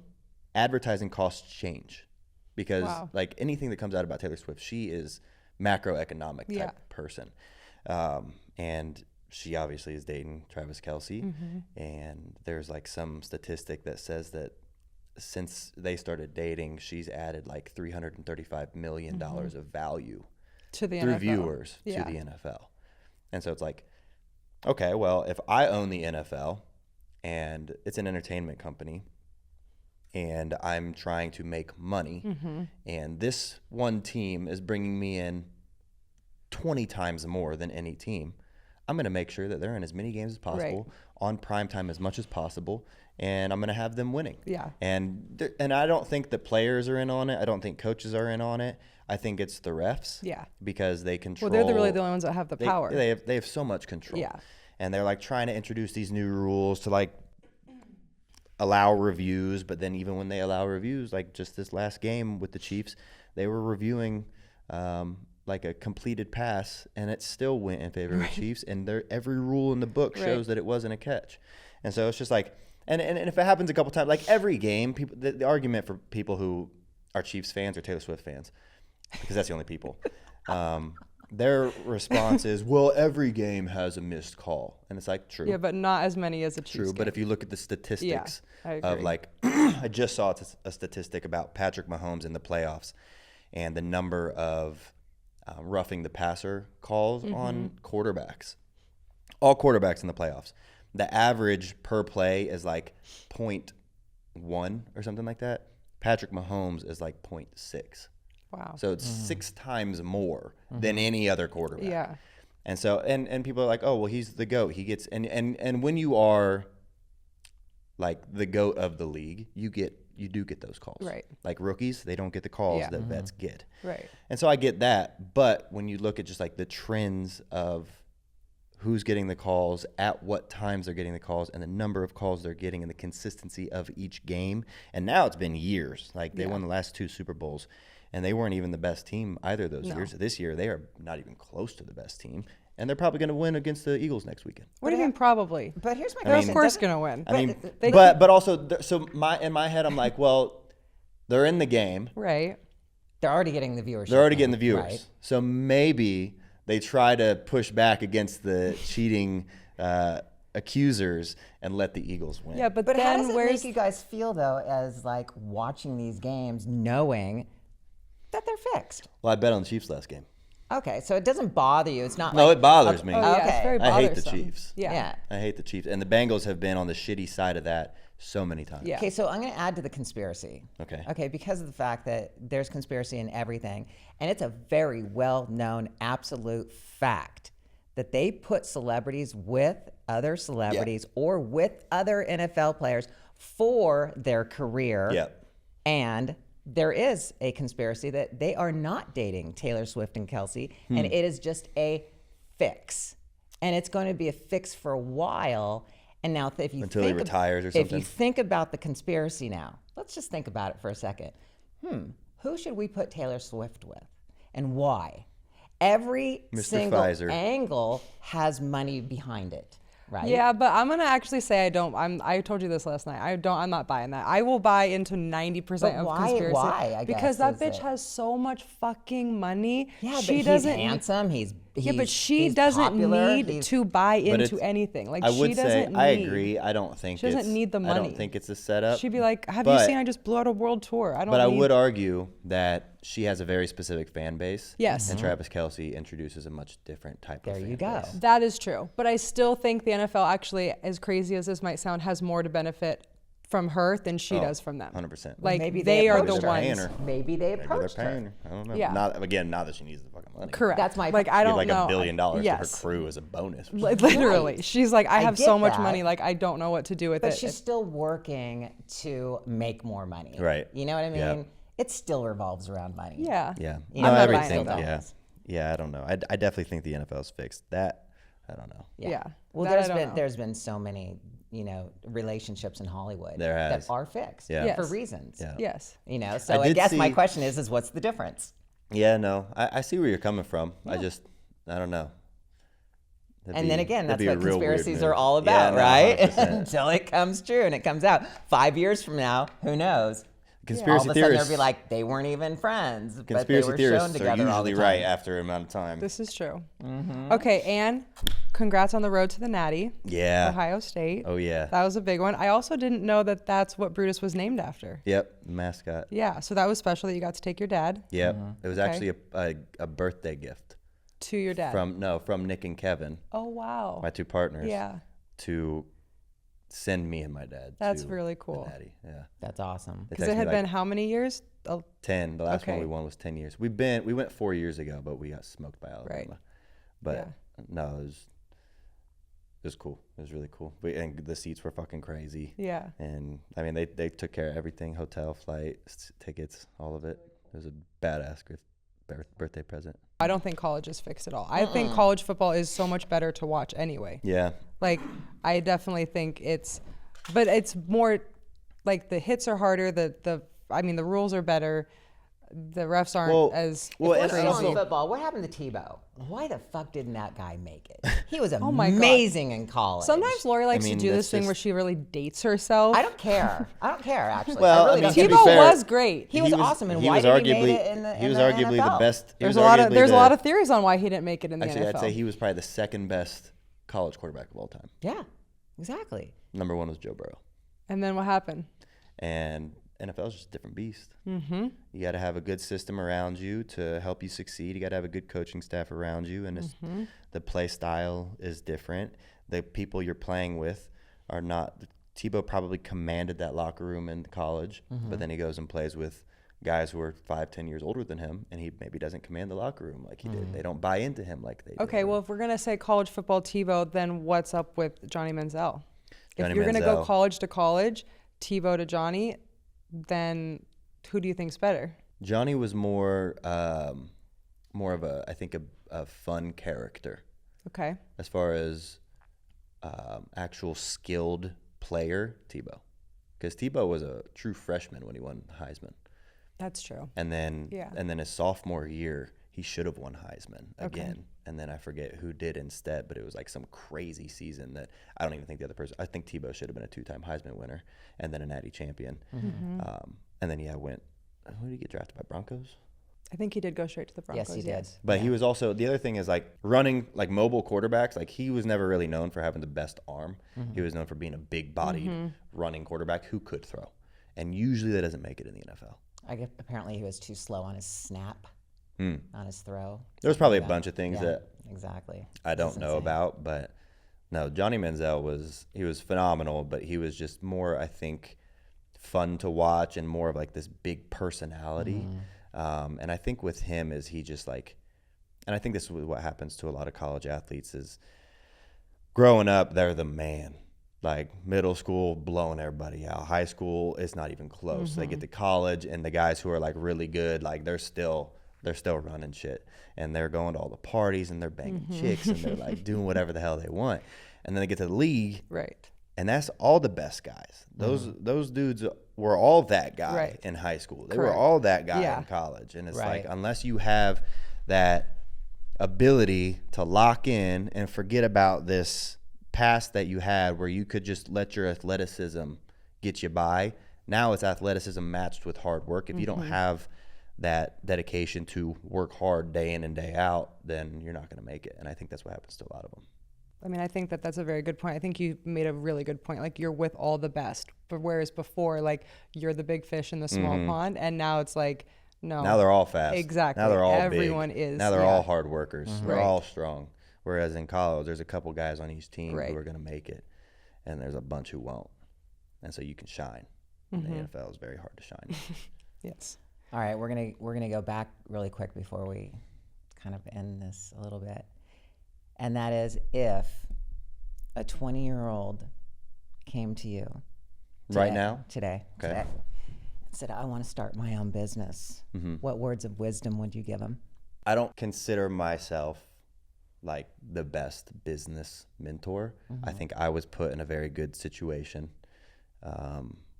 advertising costs change because like anything that comes out about Taylor Swift, she is macroeconomic type person. And she obviously is dating Travis Kelce. And there's like some statistic that says that since they started dating, she's added like $335 million of value To the through NFL. viewers to the NFL. And so it's like, okay, well, if I own the NFL and it's an entertainment company and I'm trying to make money and this one team is bringing me in 20 times more than any team, I'm going to make sure that they're in as many games as possible, on prime time as much as possible, and I'm going to have them winning. Yeah. And I don't think the players are in on it. I don't think coaches are in on it. I think it's the refs. Yeah. Because they control. Well, they're really the only ones that have the power. They have so much control. Yeah. And they're like trying to introduce these new rules to like allow reviews, but then even when they allow reviews, like just this last game with the Chiefs, they were reviewing like a completed pass, and it still went in favor of the Chiefs. And every rule in the book shows that it wasn't a catch. And so it's just like, and if it happens a couple times, like every game, people the argument for people who are Chiefs fans or Taylor Swift fans, because that's the only people. Their response is, well, every game has a missed call. And it's like, true. Yeah, but not as many as a Chiefs True, game. but if you look at the statistics I of agree. like, I just saw a statistic about Patrick Mahomes in the playoffs and the number of roughing the passer calls on quarterbacks. All quarterbacks in the playoffs. The average per play is like 0.1 or something like that. Patrick Mahomes is like 0.6. Wow. So it's 6 times more than any other quarterback. Yeah. And so, and people are like, oh, well, he's the GOAT. He gets, and when you are like the GOAT of the league, you do get those calls. Right. Like rookies, they don't get the calls that vets get. Right. And so I get that. But when you look at just like the trends of who's getting the calls, at what times they're getting the calls, and the number of calls they're getting, and the consistency of each game. And now it's been years. Like they won the last 2 Super Bowls, and they weren't even the best team either of those years. This year, they are not even close to the best team. And they're probably going to win against the Eagles next weekend. What do you mean probably? But here's my They're question. of course going to win. I mean, but also, so in my head, I'm like, well, they're in the game. Right. They're already getting the viewership. They're already getting the viewers. Right. So maybe they try to push back against the cheating accusers and let the Eagles win. Yeah, but But how then does it where's make you guys feel, though, as like watching these games, knowing that they're fixed? Well, I bet on the Chiefs last game. Okay, so it doesn't bother you. It's not No, like, it bothers me. Oh, yeah, it's very I hate the bothersome. Chiefs. Yeah. I hate the Chiefs. And the Bengals have been on the shitty side of that so many times. Yeah. Okay, so I'm going to add to the conspiracy. Okay. Okay, because of the fact that there's conspiracy in everything, and it's a very well-known absolute fact that they put celebrities with other celebrities or with other NFL players for their career. Yep. And there is a conspiracy that they are not dating Taylor Swift and Kelsey, and it is just a fix. And it's going to be a fix for a while. And now, if you Until he retires or if you something. think about the conspiracy now, let's just think about it for a second. Who should we put Taylor Swift with, and why? Every Mr. single Pfizer. angle has money behind it, right? Yeah, but I'm gonna actually say I don't. I told you this last night. I'm not buying that. I will buy into 90% But of why- conspiracy. why, I Because guess, that is bitch it? has so much fucking money. Yeah, but she he's doesn't. handsome. Yeah, but she he's doesn't popular, need he's- to buy into it's- anything. Like I she would say, doesn't. I need- agree. I don't think She doesn't need the I money. don't think it's a setup. She'd be like, "Have you But- seen? I just blew out a world tour. I don't." But I need would argue that she has a very specific fan base. Yes. And Travis Kelce introduces a much different type of There fan you go. base. That is true. But I still think the NFL actually, as crazy as this might sound, has more to benefit from her than she does from them. 100%. Like Maybe they are the approached her. ones. Paying her. Maybe they Maybe they're approached paying her. her. I don't know. Yeah. Not that she needs the fucking money. Correct. That's my like point. I Give don't like know. $1 billion to Yes. her crew as a bonus. Like, literally, she's like, I have so get much that. money, like I don't know what to do with But it. she's still working to make more money. Right. You know what I mean? Yeah. It still revolves around money. Yeah. Yeah. You No, know, I'm not everything. buying it, Yeah. though. Yeah, I don't know. I definitely think the NFL's fixed. That, I don't know. Yeah. Well, That I don't know. there's been so many, relationships in Hollywood There has. that are fixed Yeah. for Yes. reasons. Yeah. Yes. So I did guess my see- question is what's the difference? Yeah, no. I see where you're coming from. I don't know. And then again, that's that'd be what a real weird conspiracies move. are all Yeah, about, no, right? 100%. Until it comes true and it comes out 5 years from now, who knows? Conspiracy all of a sudden theorists. they'll be like, they weren't even friends, but they Conspiracy were shown theorists are together all the usually time. right after an amount of time. This is true. Mm-hmm. Okay, Anne, congrats on the road to the Natty. Yeah. Ohio State. Oh yeah. That was a big one. I also didn't know that that's what Brutus was named after. Yep. Mascot. Yeah, so that was special that you got to take your dad Yep. Mm-hmm. It was Okay. actually a birthday gift to your dad. from Nick and Kevin, Oh, wow. my 2 partners. Yeah. To send me and my dad. That's to really the cool. Natty. Yeah. That's awesome. They Because it texted me had like been how many years? Oh, 10. The last one Okay. we won was 10 years. We went 4 years ago, but we got smoked by Alabama. Right. But Yeah. no, it was cool. It was really cool. And the seats were fucking crazy. yeah. And I mean, they took care of everything: hotel, flight, tickets, all of it. It was a badass birthday present. I don't think college is fixed at all. I think college football is so much better to watch anyway. Yeah. Like, I definitely think but it's more like the hits are harder. The rules are better. The refs aren't as well, and Let's go also- on football. What happened to Tebow? Why the fuck didn't that guy make it? He was my God. amazing in college. Sometimes Lori likes mean, to do that's this thing just- where she really dates herself. I don't care. Actually. Well, I really I mean, don't. to be Tebow fair, was great. He was awesome, and he why was did he arguably made it in the he was in the arguably the NFL? best. There's a lot of theories on why he didn't make it in the Actually, NFL. I'd say he was probably the second best college quarterback of all time. Yeah, exactly. Number 1 was Joe Burrow. And then what happened? And NFL is just a different beast. Mm-hmm. You got to have a good system around you to help you succeed. You got to have a good coaching staff around you, and the play style is different. The people you're playing with are not. Tebow probably commanded that locker room in college, but then he goes and plays with guys who are 5-10 years older than him, and he maybe doesn't command the locker room like he did. They don't buy into him like they did. Okay, well, if we're going to say college football Tebow, then what's up with Johnny Manziel? Johnny If you're going to go Manziel. college to college, Tebow to Johnny, then who do you think's better? Johnny was more of a, I think, a fun character Okay. as far as actual skilled player. Tebow, because Tebow was a true freshman when he won Heisman, That's true. and then Yeah. his sophomore year he should have won Heisman again, and then I forget who did instead, but it was like some crazy season that I don't even think the other person. I think Tebow should have been a 2-time Heisman winner and then a Natty champion, and then went. Who did he get drafted by? Broncos? I think he did go straight to the Broncos. Yes, he did. But he was also, the other thing is like running like mobile quarterbacks. Like he was never really known for having the best arm. He was known for being a big bodied running quarterback who could throw. And usually that doesn't make it in the NFL. I guess apparently he was too slow on his snap, on his throw. There's probably a bunch of things that exactly. I don't know about, but no, Johnny Manziel he was phenomenal, but he was just more, I think, fun to watch and more of like this big personality. And I think with him is he just like, and I think this is what happens to a lot of college athletes is growing up, they're the man. Like middle school, blowing everybody out. High school, it's not even close. They get to college, and the guys who are like really good, like they're still running shit, and they're going to all the parties, and they're banging chicks, and they're like doing whatever the hell they want. And then they get to the league, Right. and that's all the best guys. Those dudes were all that guy in high school. They were all that guy in college. And it's like, unless you have that ability to lock in and forget about this past that you had where you could just let your athleticism get you by. Now it's athleticism matched with hard work. If you don't have that dedication to work hard day in and day out, then you're not going to make it. And I think that's what happens to a lot of them. I mean, I think that's a very good point. I think you made a really good point. Like, you're with all the best. But whereas before, like, you're the big fish in the small pond, and now it's like, no. Now they're all fast. Exactly. Now they're all Everyone big. is. Now they're all hard workers. They're Right. all strong. Whereas in college, there's a couple guys on each team Right. who are going to make it, and there's a bunch who won't. And so you can shine. In the NFL, is very hard to shine. Yes. All right, we're gonna go back really quick before we kind of end this a little bit, and that is if a 20-year-old came to you Right now? today, Okay. and said, "I want to start my own business," what words of wisdom would you give him? I don't consider myself like the best business mentor. I think I was put in a very good situation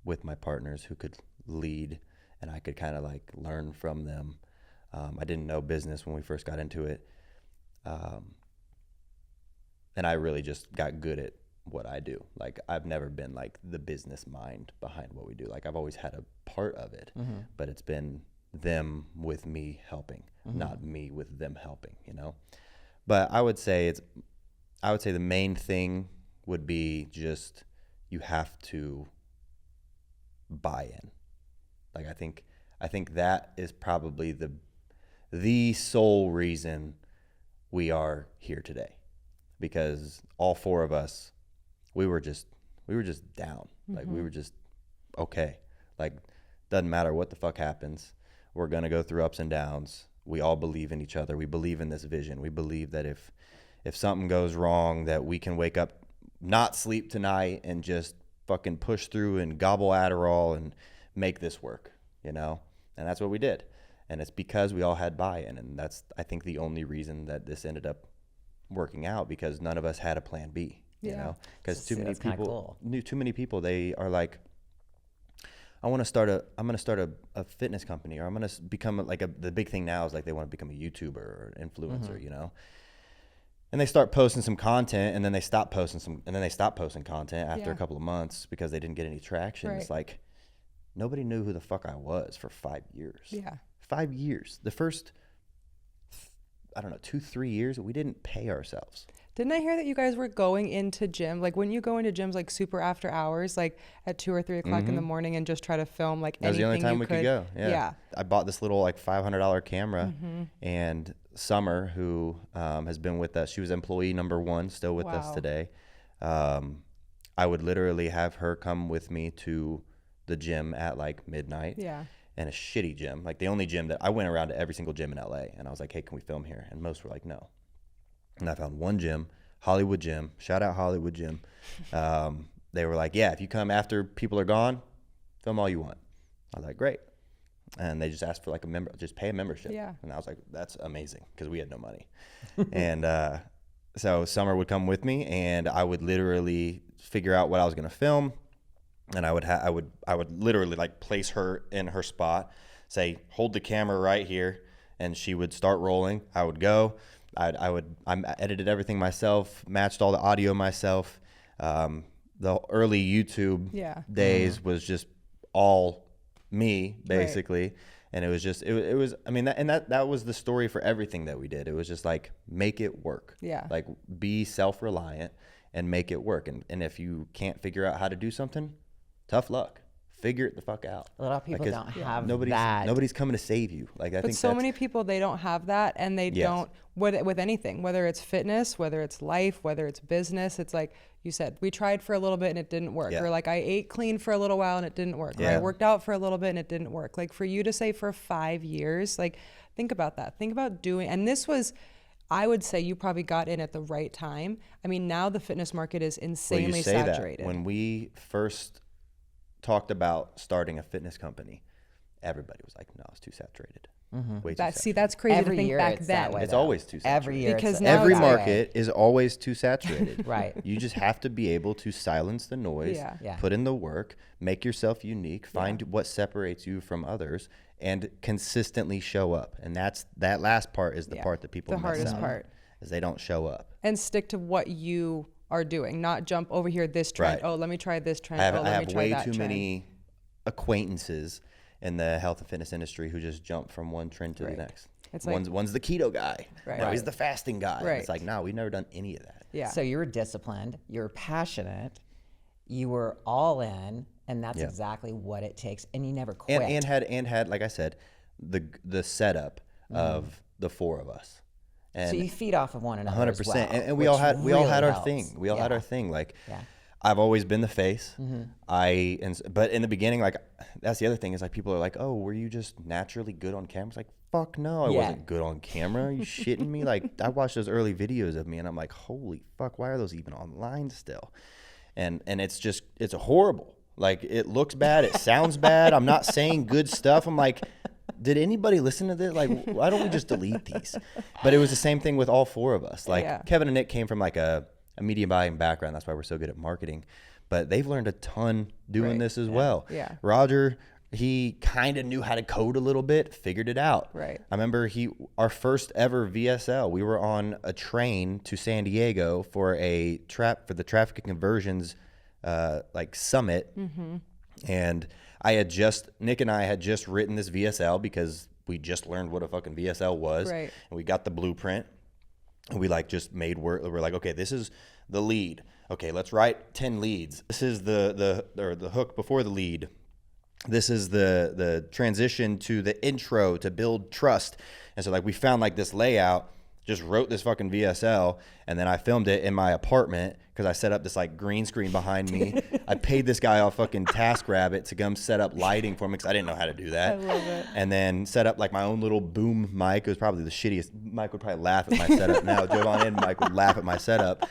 with my partners who could lead, and I could kind of like learn from them. I didn't know business when we first got into it. And I really just got good at what I do. Like, I've never been like the business mind behind what we do. Like, I've always had a part of it, but it's been them with me helping, not me with them helping, you know? But I would say the main thing would be just, you have to buy in. Like, I think that is probably the sole reason we are here today, because all four of us, we were just down. Like, we were just okay. Like, doesn't matter what the fuck happens, we're gonna go through ups and downs. We all believe in each other. We believe in this vision. We believe that if something goes wrong, that we can wake up, not sleep tonight, and just fucking push through and gobble Adderall and make this work, you know? And that's what we did. And it's because we all had buy-in. And that's, I think, the only reason that this ended up working out, because none of us had a plan B, you know? Because too many people, they are like, I'm going to start a fitness company, or I'm going to become the big thing now is like they want to become a YouTuber or an influencer, you know? And they start posting some content, and then they stop posting content after a couple of months because they didn't get any traction. Right. It's like, nobody knew who the fuck I was for 5 years. Yeah. 5 years. The first, 2-3 years, we didn't pay ourselves. Didn't I hear that you guys were going into gym? Like, when you go into gyms, like super after hours, like at 2 or 3 o'clock in the morning, and just try to film like That was the only time we could go. Yeah. I bought this little like $500 camera, and Summer, who has been with us, she was employee number 1, still with us today. I would literally have her come with me to the gym at like midnight. Yeah. and a shitty gym. Like the only gym that I went around to every single gym in LA, and I was like, hey, can we film here? And most were like, no. And I found one gym, Hollywood Gym. Shout out Hollywood Gym. They were like, yeah, if you come after people are gone, film all you want. I was like, great. And they just asked for like just pay a membership. Yeah. And I was like, that's amazing, because we had no money. And so Summer would come with me, and I would literally figure out what I was going to film. And I would literally like place her in her spot, say, hold the camera right here, and she would start rolling. I would go. I edited everything myself, matched all the audio myself. The early YouTube days was just all me, basically. Right. And it was just, it was, I mean, that was the story for everything that we did. It was just like, make it work. Yeah. Like, be self-reliant and make it work. And if you can't figure out how to do something, tough luck. Figure it the fuck out. A lot of people don't have that. Nobody's coming to save you. Like, I think so many people, they don't have that, and they don't with anything, whether it's fitness, whether it's life, whether it's business. It's like you said, we tried for a little bit and it didn't work. Or like I ate clean for a little while and it didn't work. Or I worked out for a little bit and it didn't work. Like for you to say for 5 years, like think about that. Think about doing, and this was, I would say you probably got in at the right time. I mean, now the fitness market is insanely saturated. That. When we first talked about starting a fitness company, everybody was like, no, it's too saturated. Way too saturated. See, that's crazy every to think year back it's then. that way, it's always too saturated. Every year. Because now every market is always too saturated. Right. You just have to be able to silence the noise, put in the work, make yourself unique, find what separates you from others, and consistently show up. And that last part is the part that people miss out on. The hardest part. Is they don't show up. And stick to what you are doing, not jump over here this trend. Right. Oh, let me try this trend. I have try way that too trend. many acquaintances in the health and fitness industry who just jump from one trend to the next. It's like, one's the keto guy. Right. No, he's the fasting guy. Right. It's like, no, we've never done any of that. Yeah. So you were disciplined, you were passionate, you were all in, and that's exactly what it takes. And you never quit. And had, like I said, the setup of the four of us. And so you feed off of one another 100%. As well, and we all had our thing. We all had our thing. Like I've always been the face. But in the beginning, like that's the other thing is like people are like, oh, were you just naturally good on camera? It's like, fuck no, I wasn't good on camera. Are you shitting me? Like I watched those early videos of me and I'm like, holy fuck, why are those even online still? And it's horrible. Like it looks bad, it sounds bad. I'm not saying good stuff. I'm like, did anybody listen to this? Like, why don't we just delete these? But it was the same thing with all four of us. Like Kevin and Nick came from like a media buying background. That's why we're so good at marketing. But they've learned a ton doing this as well. Yeah. Roger, he kind of knew how to code a little bit, figured it out. Right. I remember our first ever VSL, we were on a train to San Diego for the traffic and conversions like summit. And Nick and I had just written this VSL because we just learned what a fucking VSL was. Right. And we got the blueprint and we like just made work. We're like, okay, this is the lead. Okay, let's write 10 leads. This is the hook before the lead. This is the transition to the intro to build trust. And so like we found like this layout, just wrote this fucking VSL, and then I filmed it in my apartment because I set up this like green screen behind me. I paid this guy off fucking TaskRabbit to come set up lighting for me because I didn't know how to do that. I love it. And then set up like my own little boom mic. It was probably the shittiest. Mike would probably laugh at my setup now. Joe Von and Mike would laugh at my setup.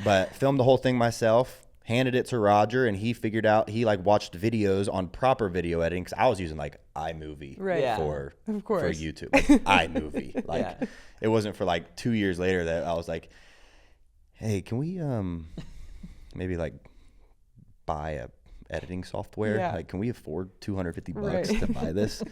But filmed the whole thing myself, handed it to Roger, and he figured out, he like watched videos on proper video editing because I was using like iMovie for YouTube. Like iMovie. Like it wasn't for like 2 years later that I was like, hey, can we maybe like buy a editing software? Like, can we afford $250 to buy this?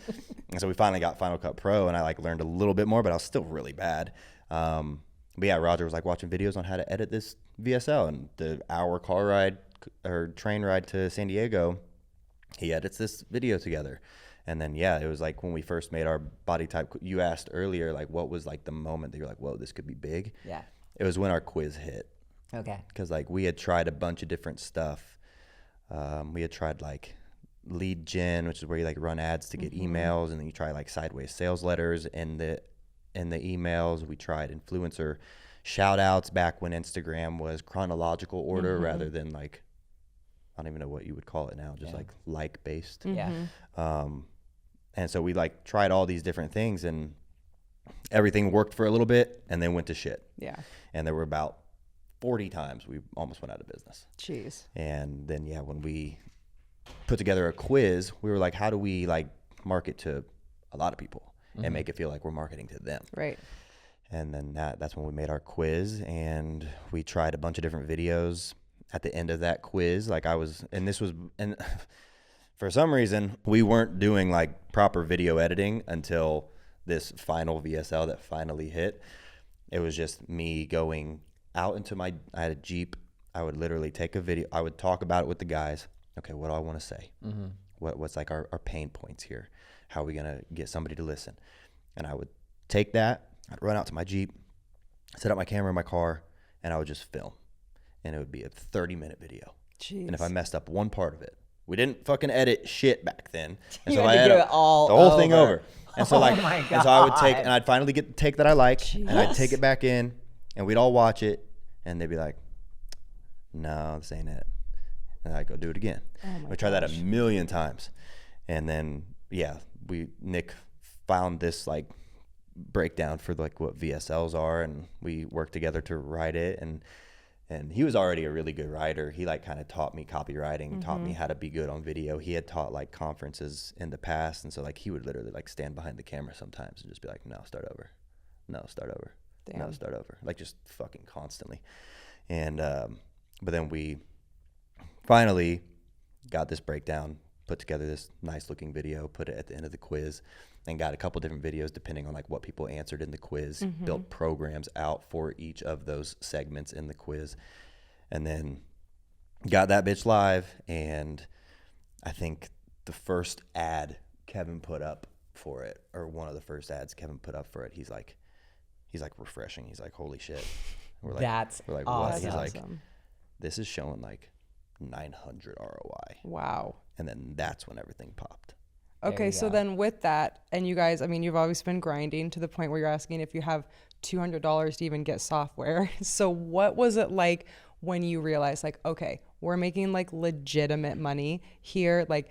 And so we finally got Final Cut Pro, and I like learned a little bit more, but I was still really bad. But yeah, Roger was like watching videos on how to edit this VSL, and the hour car ride or train ride to San Diego, he edits this video together. And then, it was like when we first made our body type, you asked earlier, like what was like the moment that you're like, whoa, this could be big? Yeah. It was when our quiz hit. Okay. Because like we had tried a bunch of different stuff. We had tried like lead gen, which is where you like run ads to get emails, and then you try like sideways sales letters in the emails. We tried influencer shout outs back when Instagram was chronological order rather than like, I don't even know what you would call it now, just like based. Yeah. And so we like tried all these different things, and everything worked for a little bit and then went to shit. Yeah. And there were about 40 times we almost went out of business. Jeez. And then, yeah, when we put together a quiz, we were like, how do we like market to a lot of people and make it feel like we're marketing to them? Right. And then that's when we made our quiz, and we tried a bunch of different videos at the end of that quiz. Like and for some reason, we weren't doing like proper video editing until this final VSL that finally hit. It was just me going out into I had a Jeep. I would literally take a video. I would talk about it with the guys. Okay, what do I want to say? What's like our pain points here? How are we going to get somebody to listen? And I would take that. I'd run out to my Jeep, set up my camera in my car, and I would just film. And it would be a 30-minute video. Jeez. And if I messed up one part of it, we didn't fucking edit shit back then. And You so had I to do it all the whole thing over. over. And so like, Oh my and so I would take, God. and I'd finally get the take that I liked, and I'd Jeez. take it back in, and we'd all watch it, and they'd be like, no, this ain't it. And I'd go do it again. We tried that a million times. And then, yeah, Nick found this like breakdown for like what VSLs are, and we worked together to write it. And he was already a really good writer. He like kind of taught me copywriting, taught me how to be good on video. He had taught like conferences in the past. And so like he would literally like stand behind the camera sometimes and just be like, no, start over. No, start over. Damn. No, start over. Like just fucking constantly. And, but then we finally got this breakdown, put together this nice looking video, put it at the end of the quiz, and got a couple different videos depending on like what people answered in the quiz, built programs out for each of those segments in the quiz, and then got that bitch live. And I think the first ad Kevin put up for it, or one of the first ads Kevin put up for it, he's like refreshing. He's like, holy shit. We're like, That's we're like, awesome. what? He's like, Awesome. this is showing like 900 ROI. Wow. And then that's when everything popped. Okay, you so go. then with that, and you guys, I mean, you've always been grinding to the point where you're asking if you have $200 to even get software. So what was it like when you realized like, okay, we're making like legitimate money here, like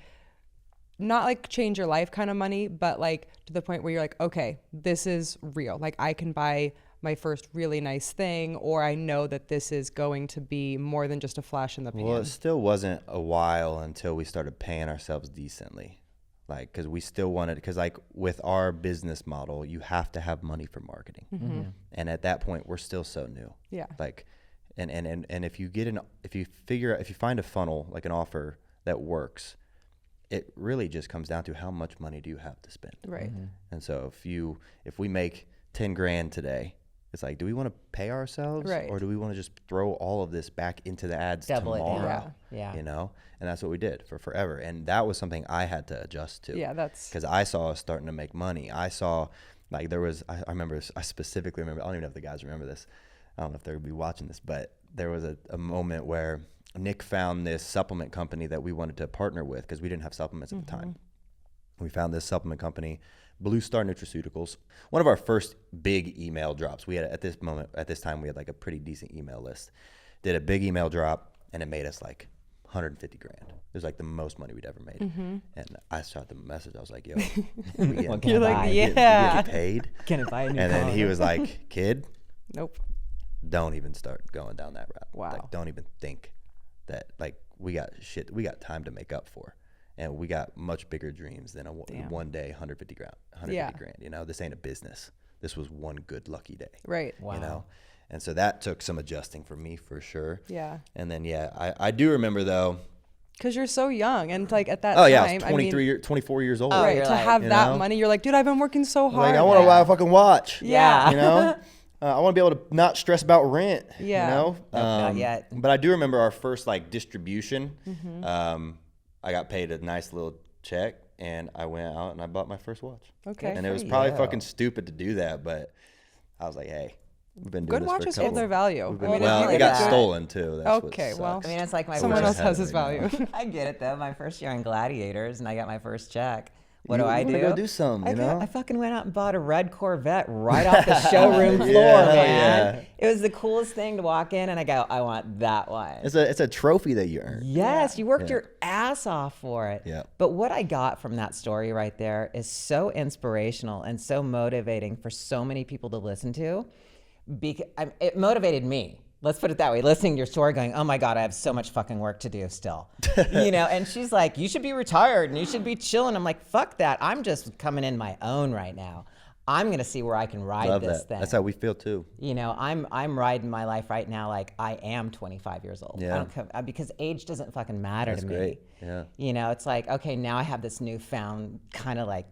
not like change your life kind of money, but like to the point where you're like, okay, this is real. Like I can buy my first really nice thing, or I know that this is going to be more than just a flash in the pan. Well, it still wasn't a while until we started paying ourselves decently. Like, because we still wanted, because like with our business model, you have to have money for marketing. And at that point, we're still so new. Yeah. Like, and if you find a funnel, like an offer that works, it really just comes down to how much money do you have to spend. Right. And so if we make 10 grand today, it's like, do we want to pay ourselves, Right. or do we want to just throw all of this back into the ads Double it down. tomorrow? Yeah. You know, and that's what we did for forever. And that was something I had to adjust to. Yeah, that's Because I saw us starting to make money. I saw, like, there was, I remember, I specifically remember, I don't even know if the guys remember this. I don't know if they're going to be watching this, but there was a moment where Nick found this supplement company that we wanted to partner with, because we didn't have supplements at the time. We found this supplement company, Blue Star Nutraceuticals. One of our first big email drops. We had, at this time, we had like a pretty decent email list. Did a big email drop, and it made us like 150 grand. It was like the most money we'd ever made. And I shot the message. I was like, yo, we What get, can I You're buy? like, we yeah. get paid. Can I buy a new And then he car? was like, kid, nope. don't even start going down that route. Wow. Like, don't even think that, like, we got time to make up for. And we got much bigger dreams than one day, 150 grand, Yeah. you know. This ain't a business. This was one good lucky day. Right. Wow. You know? And so that took some adjusting for me, for sure. Yeah. And then, yeah, I do remember, though. Because you're so young, and like at that Oh, time, yeah, I was 24 years old. Oh, right, you're to like, have you that know? money, you're like, dude, I've been working so hard. Like, I want to buy a fucking watch. Yeah. You know? I want to be able to not stress about rent. Yeah. You know? Nope, not yet. But I do remember our first, like, distribution. I got paid a nice little check, and I went out and I bought my first watch. Okay. And it was for probably you. fucking stupid to do that, but I was like, hey, we've been doing Good this for a watches couple. hold their value. We've been- I mean, if well, you it get got good- stolen, too. That's Okay, what well, sucks. I mean, it's like my Someone first. else has his Right now. value. I get it though. My first year in Gladiators, and I got my first check What do I do? Go do something, I fucking went out and bought a red Corvette right off the showroom floor, man. Yeah. It was the coolest thing to walk in and I go, I want that one. It's a trophy that you earned. Yes, you worked your ass off for it. Yeah. But what I got from that story right there is so inspirational and so motivating for so many people to listen to. It motivated me. Let's put it that way. Listening to your story going, oh my God, I have so much fucking work to do still. And she's like, you should be retired and you should be chilling. I'm like, fuck that. I'm just coming in my own right now. I'm going to see where I can ride this thing. That's how we feel too. I'm riding my life right now like I am 25 years old. Yeah. Because age doesn't fucking matter to me. Great. Yeah. It's like, okay, now I have this newfound kind of like,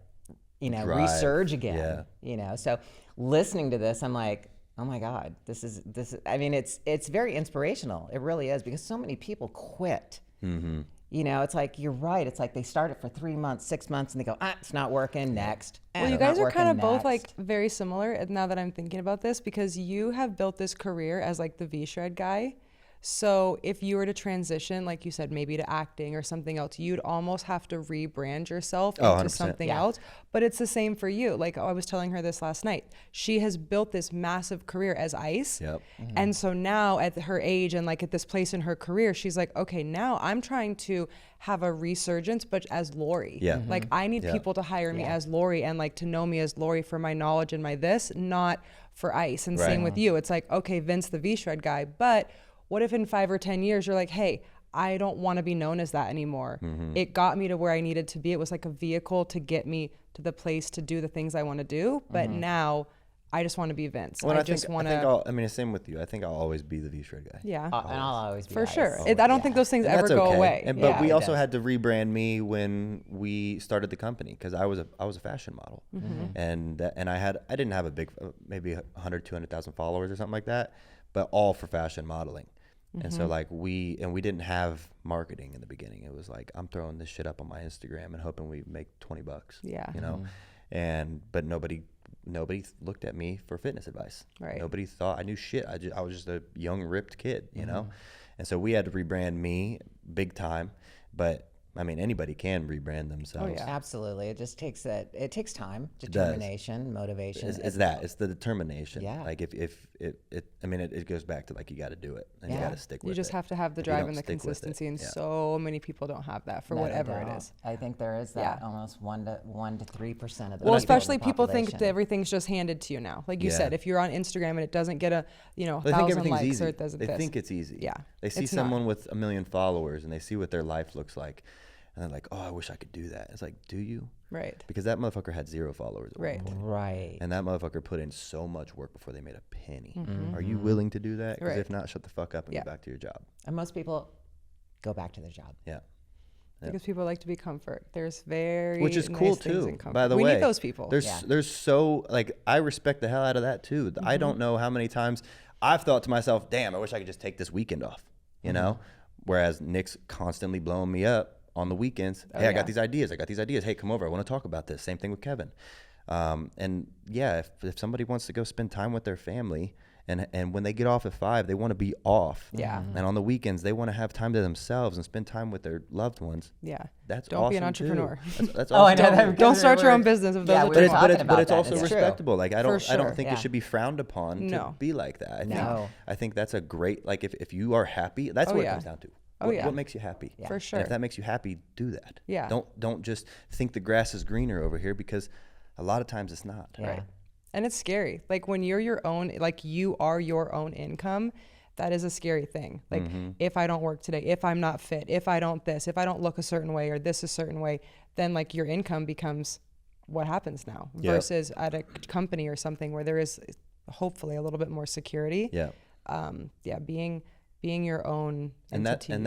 Drive. resurge again. Yeah. So listening to this, I'm like, oh my God, this is. I mean, it's very inspirational. It really is, because so many people quit. Mm-hmm. It's like, you're right. It's like they start it for 3 months, 6 months, and they go, it's not working. Next. Well, you guys are kind of both like very similar now that I'm thinking about this, because you have built this career as like the VShred guy. So if you were to transition, like you said, maybe to acting or something else, you'd almost have to rebrand yourself into something else. But it's the same for you. Like I was telling her this last night. She has built this massive career as Ice. Yep. Mm-hmm. And so now at her age and like at this place in her career, she's like, okay, now I'm trying to have a resurgence, but as Lori. Yeah. Mm-hmm. Like I need people to hire me as Lori and like to know me as Lori for my knowledge and my this, not for Ice. And same with you. It's like, okay, Vince the VShred guy, but what if in 5 or 10 years you're like, hey, I don't want to be known as that anymore. Mm-hmm. It got me to where I needed to be. It was like a vehicle to get me to the place to do the things I want to do. But now I just want to be Vince. Well, I just want to. I mean, same with you. I think I'll always be the VShred guy. Yeah. And I'll always be For Ice. sure. I don't think those things And ever that's go okay. away. But we also had to rebrand me when we started the company, because I was a fashion model, and I didn't have a big, maybe 100, 200,000 followers or something like that, but all for fashion modeling. And so like we didn't have marketing in the beginning. It was like, I'm throwing this shit up on my Instagram and hoping we make $20. Yeah. But nobody looked at me for fitness advice. Right. Nobody thought I knew shit. I was just a young, ripped kid, and so we had to rebrand me big time. But I mean, anybody can rebrand themselves. Oh, yeah. Absolutely. It just takes it takes time, determination, motivation. It's the determination. Yeah. Like if it goes back to like, you got to do it and you got to stick with it. You just have to have the If you drive don't and the stick with it, consistency, and so many people don't have that for whatever it is. I think there is that almost 1 to 3% of the Well, people especially in the people think that population. everything's just handed to you now. Like you Yeah. said, if you're on Instagram and it doesn't get a They think 1,000 everything's likes easy. or it doesn't They this. think it's easy. Yeah, They see it's not. someone with 1 million followers and they see what their life looks like, and they're like, "Oh, I wish I could do that." It's like, do you? Right. Because that motherfucker had 0 followers. At one Right. point. Right. And that motherfucker put in so much work before they made a penny. Are you willing to do that? Because Right. if not, shut the fuck up and Yeah. get back to your job. And most people go back to their job. Yeah. Because people like to be comfort. There's very Which is nice cool things too. in comfort. By the we way, need those people. There's so like, I respect the hell out of that too. I don't know how many times I've thought to myself, "Damn, I wish I could just take this weekend off," you know. Whereas Nick's constantly blowing me up on the weekends. Hey, I got these ideas. Hey, come over. I want to talk about this. Same thing with Kevin. And yeah, if somebody wants to go spend time with their family, and when they get off at 5, they want to be off. Yeah. And on the weekends, they want to have time to themselves and spend time with their loved ones. Yeah. That's Don't be an awesome, too. entrepreneur. That's Oh, I awesome. know that. Don't start your own business if those are we too were much. talking about But it's that. also It's true. respectable. Like I don't sure. think Yeah. it should be frowned upon No. to be like that. No. I think that's a great, like, if you are happy, that's Oh, what yeah. it comes down to. Oh, What, yeah. what makes you happy? For And sure. if that makes you happy, do that. Yeah. Don't just think the grass is greener over here, because a lot of times it's not. Yeah. Right. And it's scary. Like when you're your own, like you are your own income, that is a scary thing. Like if I don't work today, if I'm not fit, if I don't this, if I don't look a certain way or this a certain way, then like your income becomes what happens now Yep. versus at a company or something where there is hopefully a little bit more security. Yeah. Being your own And entity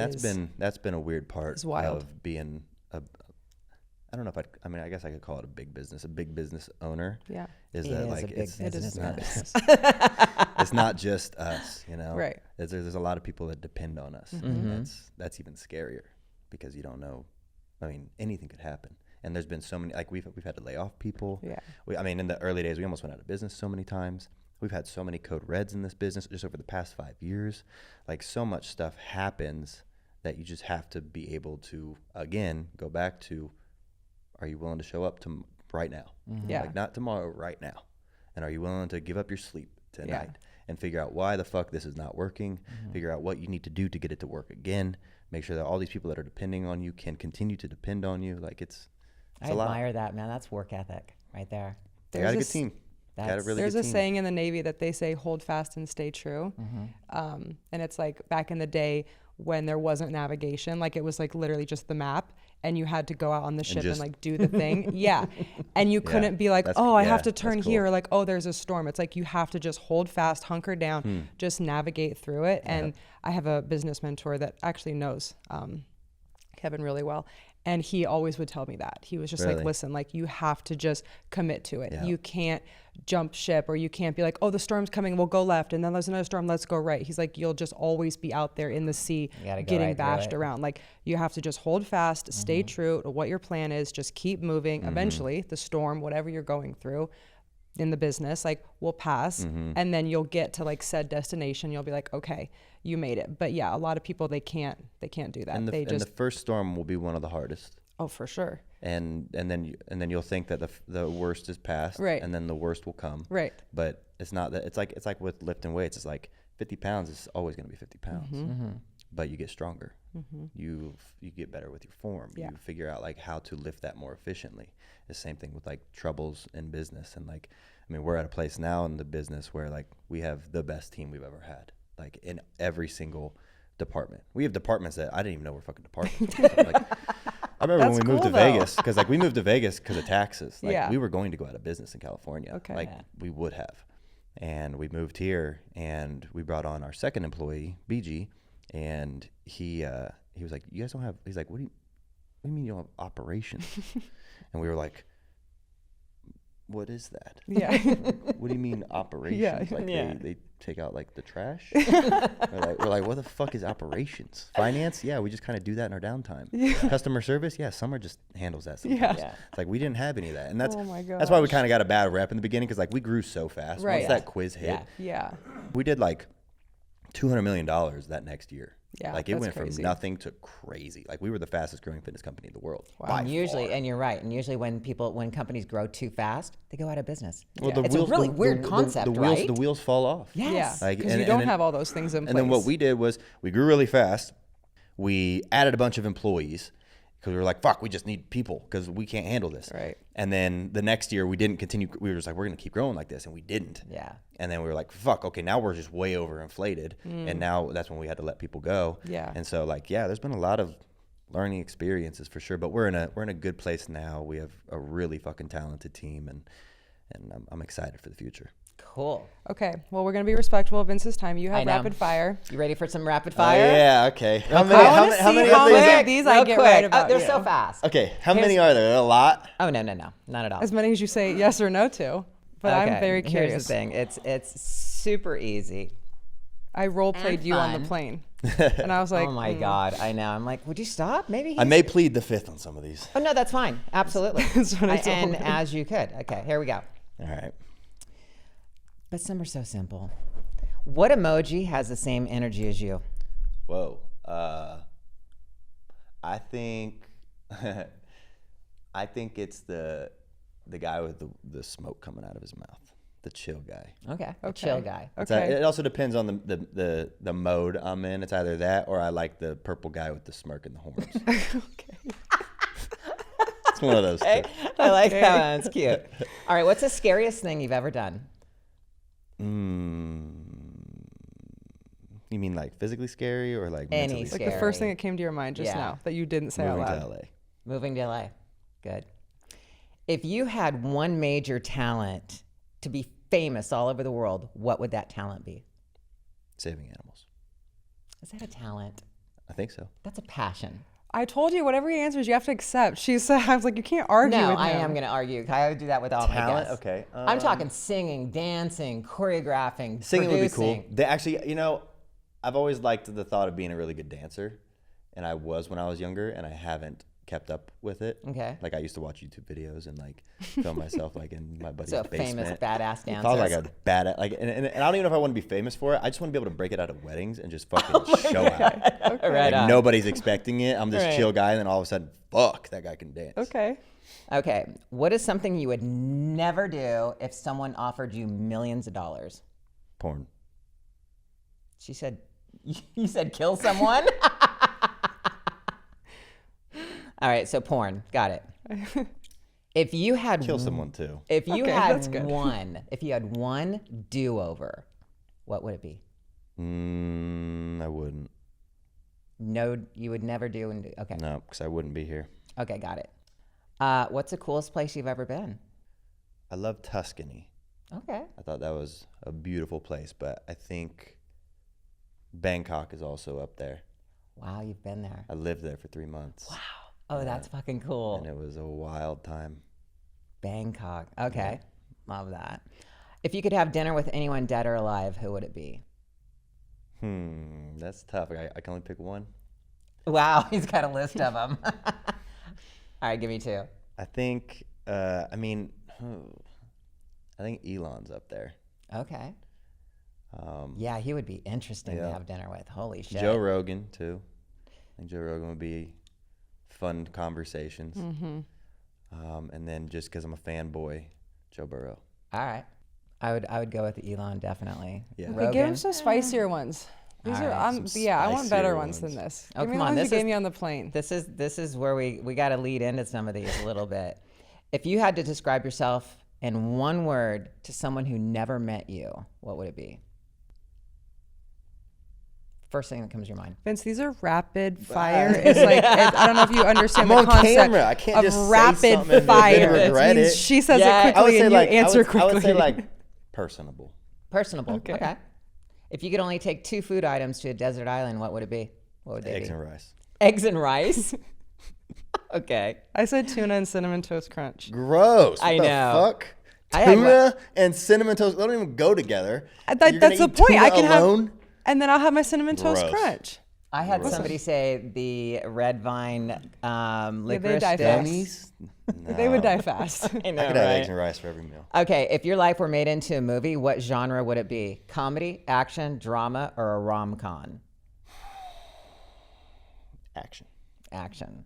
that's been a weird part is wild. of being I don't know if I guess I could call it a big business owner. Yeah. Is He that is like a big it's businessman. it's not just us, you know. Right. There's a lot of people that depend on us. And that's even scarier, because you don't know. I mean, anything could happen. And there's been so many, like we've had to lay off people. Yeah. In the early days, we almost went out of business so many times. We've had so many code reds in this business just over the past 5 years. Like, so much stuff happens that you just have to be able to, again, go back to are you willing to show up to right now? Yeah. Like not tomorrow, right now. And are you willing to give up your sleep tonight and figure out why the fuck this is not working? Figure out what you need to do to get it to work again. Make sure that all these people that are depending on you can continue to depend on you. Like it's I a lot. admire that, man. That's work ethic right there. You got a good team. Got a really There's good a team. saying in the Navy that they say, hold fast and stay true. And it's like back in the day when there wasn't navigation, like it was like literally just the map and you had to go out on the ship and like do the thing. Yeah. And you couldn't be like, I have to turn here. Or like, oh, there's a storm. It's like you have to just hold fast, hunker down, just navigate through it. And I have a business mentor that actually knows Kevin really well. And he always would tell me that. He was just like, listen, like you have to just commit to it. You can't jump ship, or you can't be like, oh, the storm's coming, we'll go left. And then there's another storm, let's go right. He's like, you'll just always be out there in the sea getting bashed around. Like you have to just hold fast, stay true to what your plan is, just keep moving. Eventually the storm, whatever you're going through in the business, like will pass. And then you'll get to like said destination. You'll be like, okay, you made it. But yeah, a lot of people, they can't do that. And the first storm will be one of the hardest. Oh, for sure. And then you'll think that the worst is past, right? And then the worst will come, right? But it's not that. It's like with lifting weights. It's like 50 pounds is always going to be 50 pounds, but you get stronger. You get better with your form. You figure out like how to lift that more efficiently. The same thing with like troubles in business, and like I mean we're at a place now in the business where like we have the best team we've ever had. Like in every single department, we have departments that I didn't even know were fucking departments. Like, I remember when we moved to Vegas, because like we moved to Vegas because of taxes. Like we were going to go out of business in California. Like we would have. And we moved here and we brought on our second employee, BG, and he was like, you guys don't have, he's like, what do you mean you don't have operations? And we were like, what is that? Yeah. What do you mean operations? Like they take out like the trash? we're like, what the fuck is operations? Finance? Yeah, we just kind of do that in our downtime. Customer service? Yeah, Summer just handles that sometimes. It's like we didn't have any of that. And that's why we kind of got a bad rep in the beginning, because like we grew so fast. Once that quiz hit, we did like $200 million that next year. Yeah, like it went crazy. from nothing to crazy. Like we were the fastest growing fitness company in the world. Wow. And usually, and you're right. And usually, when companies grow too fast, they go out of business. Well, it's a really weird concept, right? The wheels fall off. Yes. Yeah, because you don't have all those things in place. And then what we did was we grew really fast. We added a bunch of employees because we were like, fuck, we just need people because we can't handle this. Right. And then the next year we didn't continue. We were just like, we're going to keep growing like this. And we didn't. Yeah. And then we were like, fuck, okay, now we're just way overinflated. And now that's when we had to let people go. Yeah. And so like, yeah, there's been a lot of learning experiences for sure, but we're in a good place now. We have a really fucking talented team, and I'm excited for the future. Cool. Okay, well, we're going to be respectful of Vince's time. You have rapid fire. You ready for some rapid fire? Yeah, okay. How many of these I get right about? They're so fast. Okay, how many are there? A lot? Oh, no, not at all. As many as you say yes or no to. But I'm very curious. Here's the thing. It's super easy. I role-played you on the plane. And I was like, oh my God, I know. I'm like, would you stop? Maybe I may plead the fifth on some of these. Oh, no, that's fine. Absolutely. That's what I told him. As you could. Okay, here we go. All right. But some are so simple. What emoji has the same energy as you? Whoa. I think it's the guy with the smoke coming out of his mouth. The chill guy. Okay. Chill guy. Okay. It also depends on the mode I'm in. It's either that or I like the purple guy with the smirk and the horns. Okay. It's one of those two. I like that one. It's cute. All right. What's the scariest thing you've ever done? You mean like physically scary or like Any mentally scary. Like the first thing that came to your mind just now that you didn't say out Moving loud. to LA. Moving to LA. Good. If you had one major talent to be famous all over the world, what would that talent be? Saving animals. Is that a talent? I think so. That's a passion. I told you, whatever he answers, you have to accept. She said, I was like, you can't argue with him. No, I am going to argue. I would do that with all my Talent? guests. Okay. I'm talking singing, dancing, choreographing, Singing producing. would be cool. They actually, I've always liked the thought of being a really good dancer, and I was when I was younger, and I haven't kept up with it. Okay. Like I used to watch YouTube videos and like film myself like in my buddy's So a basement. famous badass dancer. If I was like a badass, like, and I don't even know if I want to be famous for it. I just want to be able to break it out at weddings and just fucking show out. Okay. Right Like on. nobody's expecting it. I'm this Right. chill guy, and then all of a sudden, fuck, that guy can dance. Okay. Okay. What is something you would never do if someone offered you millions of dollars? Porn. She said, you said kill someone? All right, so porn. Got it. If you had Kill someone too. If you Okay, that's had good. if you had one do-over, what would it be? I wouldn't. No, you would never do okay. No, because I wouldn't be here. Okay, got it. What's the coolest place you've ever been? I love Tuscany. Okay. I thought that was a beautiful place, but I think Bangkok is also up there. Wow, you've been there. I lived there for 3 months. Wow. Oh, that's fucking cool. And it was a wild time. Bangkok. Okay. Love that. If you could have dinner with anyone dead or alive, who would it be? That's tough. I can only pick one. Wow, he's got a list of them. All right, give me two. I think, I think Elon's up there. Okay. Yeah, he would be interesting to yeah. have dinner with. Holy shit. Joe Rogan, too. I think Joe Rogan would be fun conversations. And then just because I'm a fanboy, Joe Burrow. All right. I would go with Elon, definitely. Yeah. Okay, give him some spicier ones. These All are, right, I want better spicier ones ones. than this. Oh, Give me come the on, ones you this gave is- me on the plane. This is where we got to lead into some of these a little bit. If you had to describe yourself in one word to someone who never met you, what would it be? First thing that comes to your mind. Vince, these are rapid fire. It's like I don't know if you understand I'm the on concept camera. I can't of just say rapid something and then fire. regret means it. she says Yeah, it quickly and you answer quickly. I would say like personable. Personable. Okay. If you could only take 2 food items to a desert island, what would it be? What would they Eggs be? and rice. Eggs and rice. Okay. I said tuna and cinnamon toast crunch. Gross. What I the know. fuck? I had Tuna and cinnamon toast, they don't even go together. That's You're gonna the eat point. I tuna can alone? have, and then I'll have my cinnamon toast Gross. crunch. I had somebody say the red vine licorice die sticks. fast. They would die fast. I know, I could have right? eggs and rice for every meal. Okay, if your life were made into a movie, what genre would it be? Comedy, action, drama, or a rom-com? Action. Action.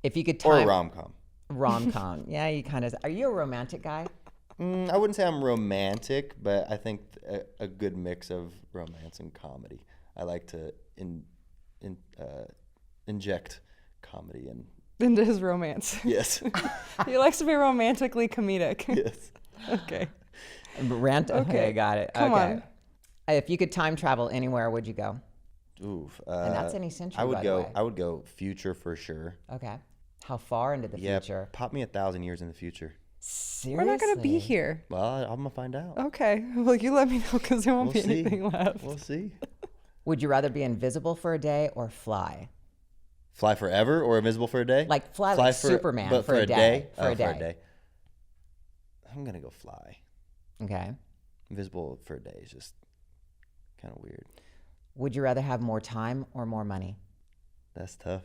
If you could Or time a rom-com. rom-com. Yeah, you kind of. Are you a romantic guy? I wouldn't say I'm romantic, but I think a good mix of romance and comedy. I like to inject comedy in. Into his romance. Yes. He likes to be romantically comedic. Yes. Okay. Okay, got it. Come okay. on. If you could time travel anywhere, would you go? Oof. And that's any century, I would by the go. way. I would go future for sure. Okay. How far into the Yeah. future? Pop me 1,000 years in the future. Seriously? We're not going to be here. Well, I'm gonna find out. Okay. Well, you let me know because there won't We'll be see. anything left. We'll see. Would you rather be invisible for a day or fly? Fly forever or invisible for a day? Like fly like Superman but for a day. For Oh, a day. I'm gonna go fly. Okay. Invisible for a day is just kind of weird. Would you rather have more time or more money? That's tough.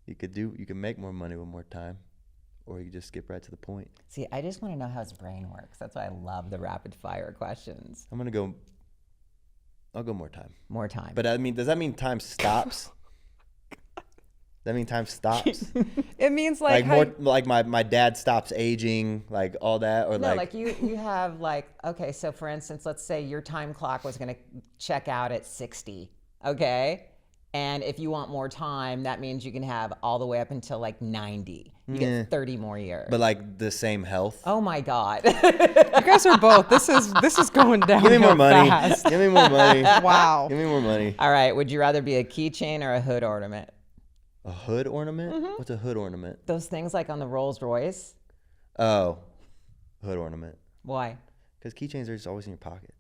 You can make more money with more time, or you can just skip right to the point. See, I just want to know how his brain works. That's why I love the rapid fire questions. I'll go more time. More time. But does that mean time stops? That mean time stops? It means like how more, like my dad stops aging, like all that, or no, like you have like, okay, so for instance, let's say your time clock was going to check out at 60, okay? And if you want more time, that means you can have all the way up until like 90. You get 30 more years. but like the same health. Oh my God. you guys are both. This is going down. Give me more money. Fast. Give me more money. Wow. Give me more money. All right, would you rather be a keychain or a hood ornament? A hood ornament? Mm-hmm. What's a hood ornament? Those things like on the Rolls Royce? Oh, hood ornament. Why? Because keychains are just always in your pocket.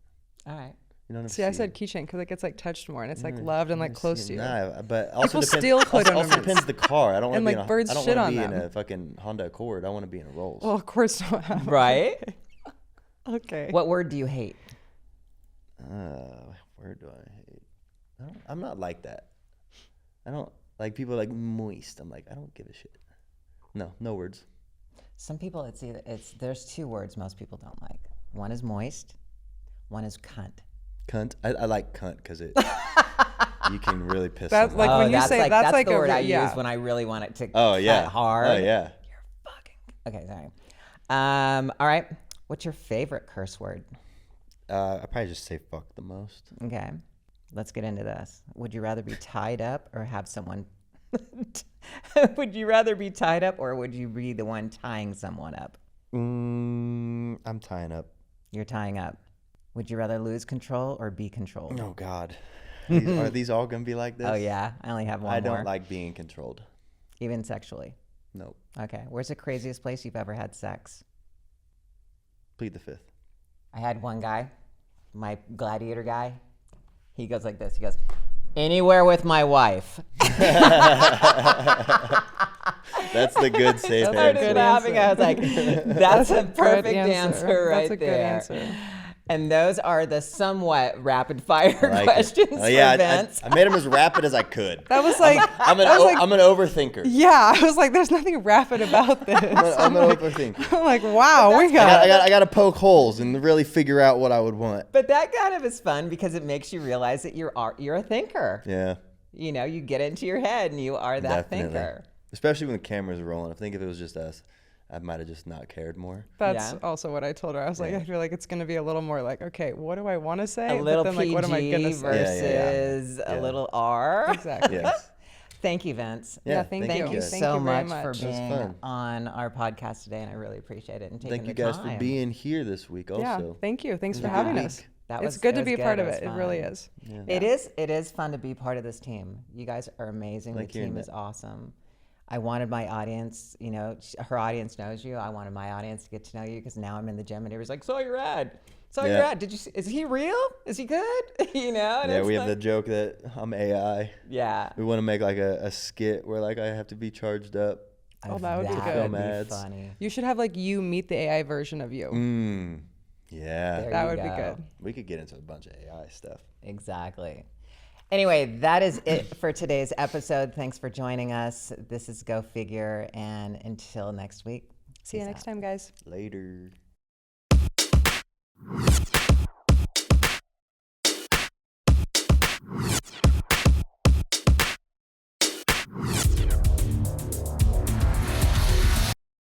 All right. You don't See, I said keychain because it gets like touched more and it's like loved and like close to you. Nah, but also People depends. steal hood also ornaments. depends the car. I don't want And, to be like, in a. birds I don't shit want to on be in them. a fucking Honda Accord. I want to be in a Rolls. Well, of course not. Right? Okay. What word do you hate? Where do I hate? I'm not like that. I don't like people like moist. I'm like, I don't give a shit. No words. Some people, there's 2 words most people don't like. One is moist. One is cunt. Cunt. I like cunt because it. You can really piss. That's someone like off. when you say that's like the a word I yeah. use when I really want it to Oh cut yeah. hard. Oh yeah. You're fucking. Okay, sorry. All right. What's your favorite curse word? I probably just say fuck the most. Okay. Let's get into this. Would you rather be tied up or have someone? Would you rather be tied up or would you be the one tying someone up? I'm tying up. You're tying up. Would you rather lose control or be controlled? Oh God. Are these all gonna be like this? Oh yeah. I only have one I more. don't like being controlled. Even sexually. Nope. Okay. Where's the craziest place you've ever had sex? Plead the fifth. I had one guy, my gladiator guy. He goes like this. He goes, anywhere with my wife. That's the good safe That's a I answer. was good laughing. answer. I was like, that's a perfect answer right That's a good there. answer. And those are the somewhat rapid fire I like questions it. for Yeah, Vince. I made them as rapid as I could. That was like I'm an overthinker. yeah. I was like, there's nothing rapid about this. I'm an overthinker. I'm like, wow, we got. I got to poke holes and really figure out what I would want. But that kind of is fun because it makes you realize that you're a thinker. Yeah. You know, you get into your head and you are that Definitely. thinker. Especially when the cameras are rolling. I think if it was just us, I might have just not cared more. That's Yeah. also what I told her. I was like, Yeah. I feel like it's gonna be a little more like, okay, what do I want to say? A little but then, like, what am I PG gonna say? versus a Yeah. little R. Exactly. Yes. Thank you, Vince. Yeah, thank Thank you. you Thank so you very much for much. It was being fun. on our podcast today, and I really appreciate it and taking Thank you the guys time. for being here this week also. Yeah, thank you. Thanks It for was a having good us. week. That It's was- good it to be was a part good. of It it. was It really fun. is. Yeah. It is fun to be part of this team. You guys are amazing. Like the team hearing is that. awesome. I wanted my audience, you know, her audience knows you. I wanted my audience to get to know you because now I'm in the gym and everybody's like, saw your ad. Saw your Yeah. ad. Did you see, is he real? Is he good? You know? And Yeah, it's we have the like- joke that I'm AI. Yeah. We want to make like a skit where like I have to be charged up. Oh, that would be good. Film ads. funny. You should have like you meet the AI version of you. Yeah. There That you would be go. good. We could get into a bunch of AI stuff. Exactly. Anyway, that is it for today's episode. Thanks for joining us. This is Go Figure. And until next week. See you peace next out. time, guys. Later.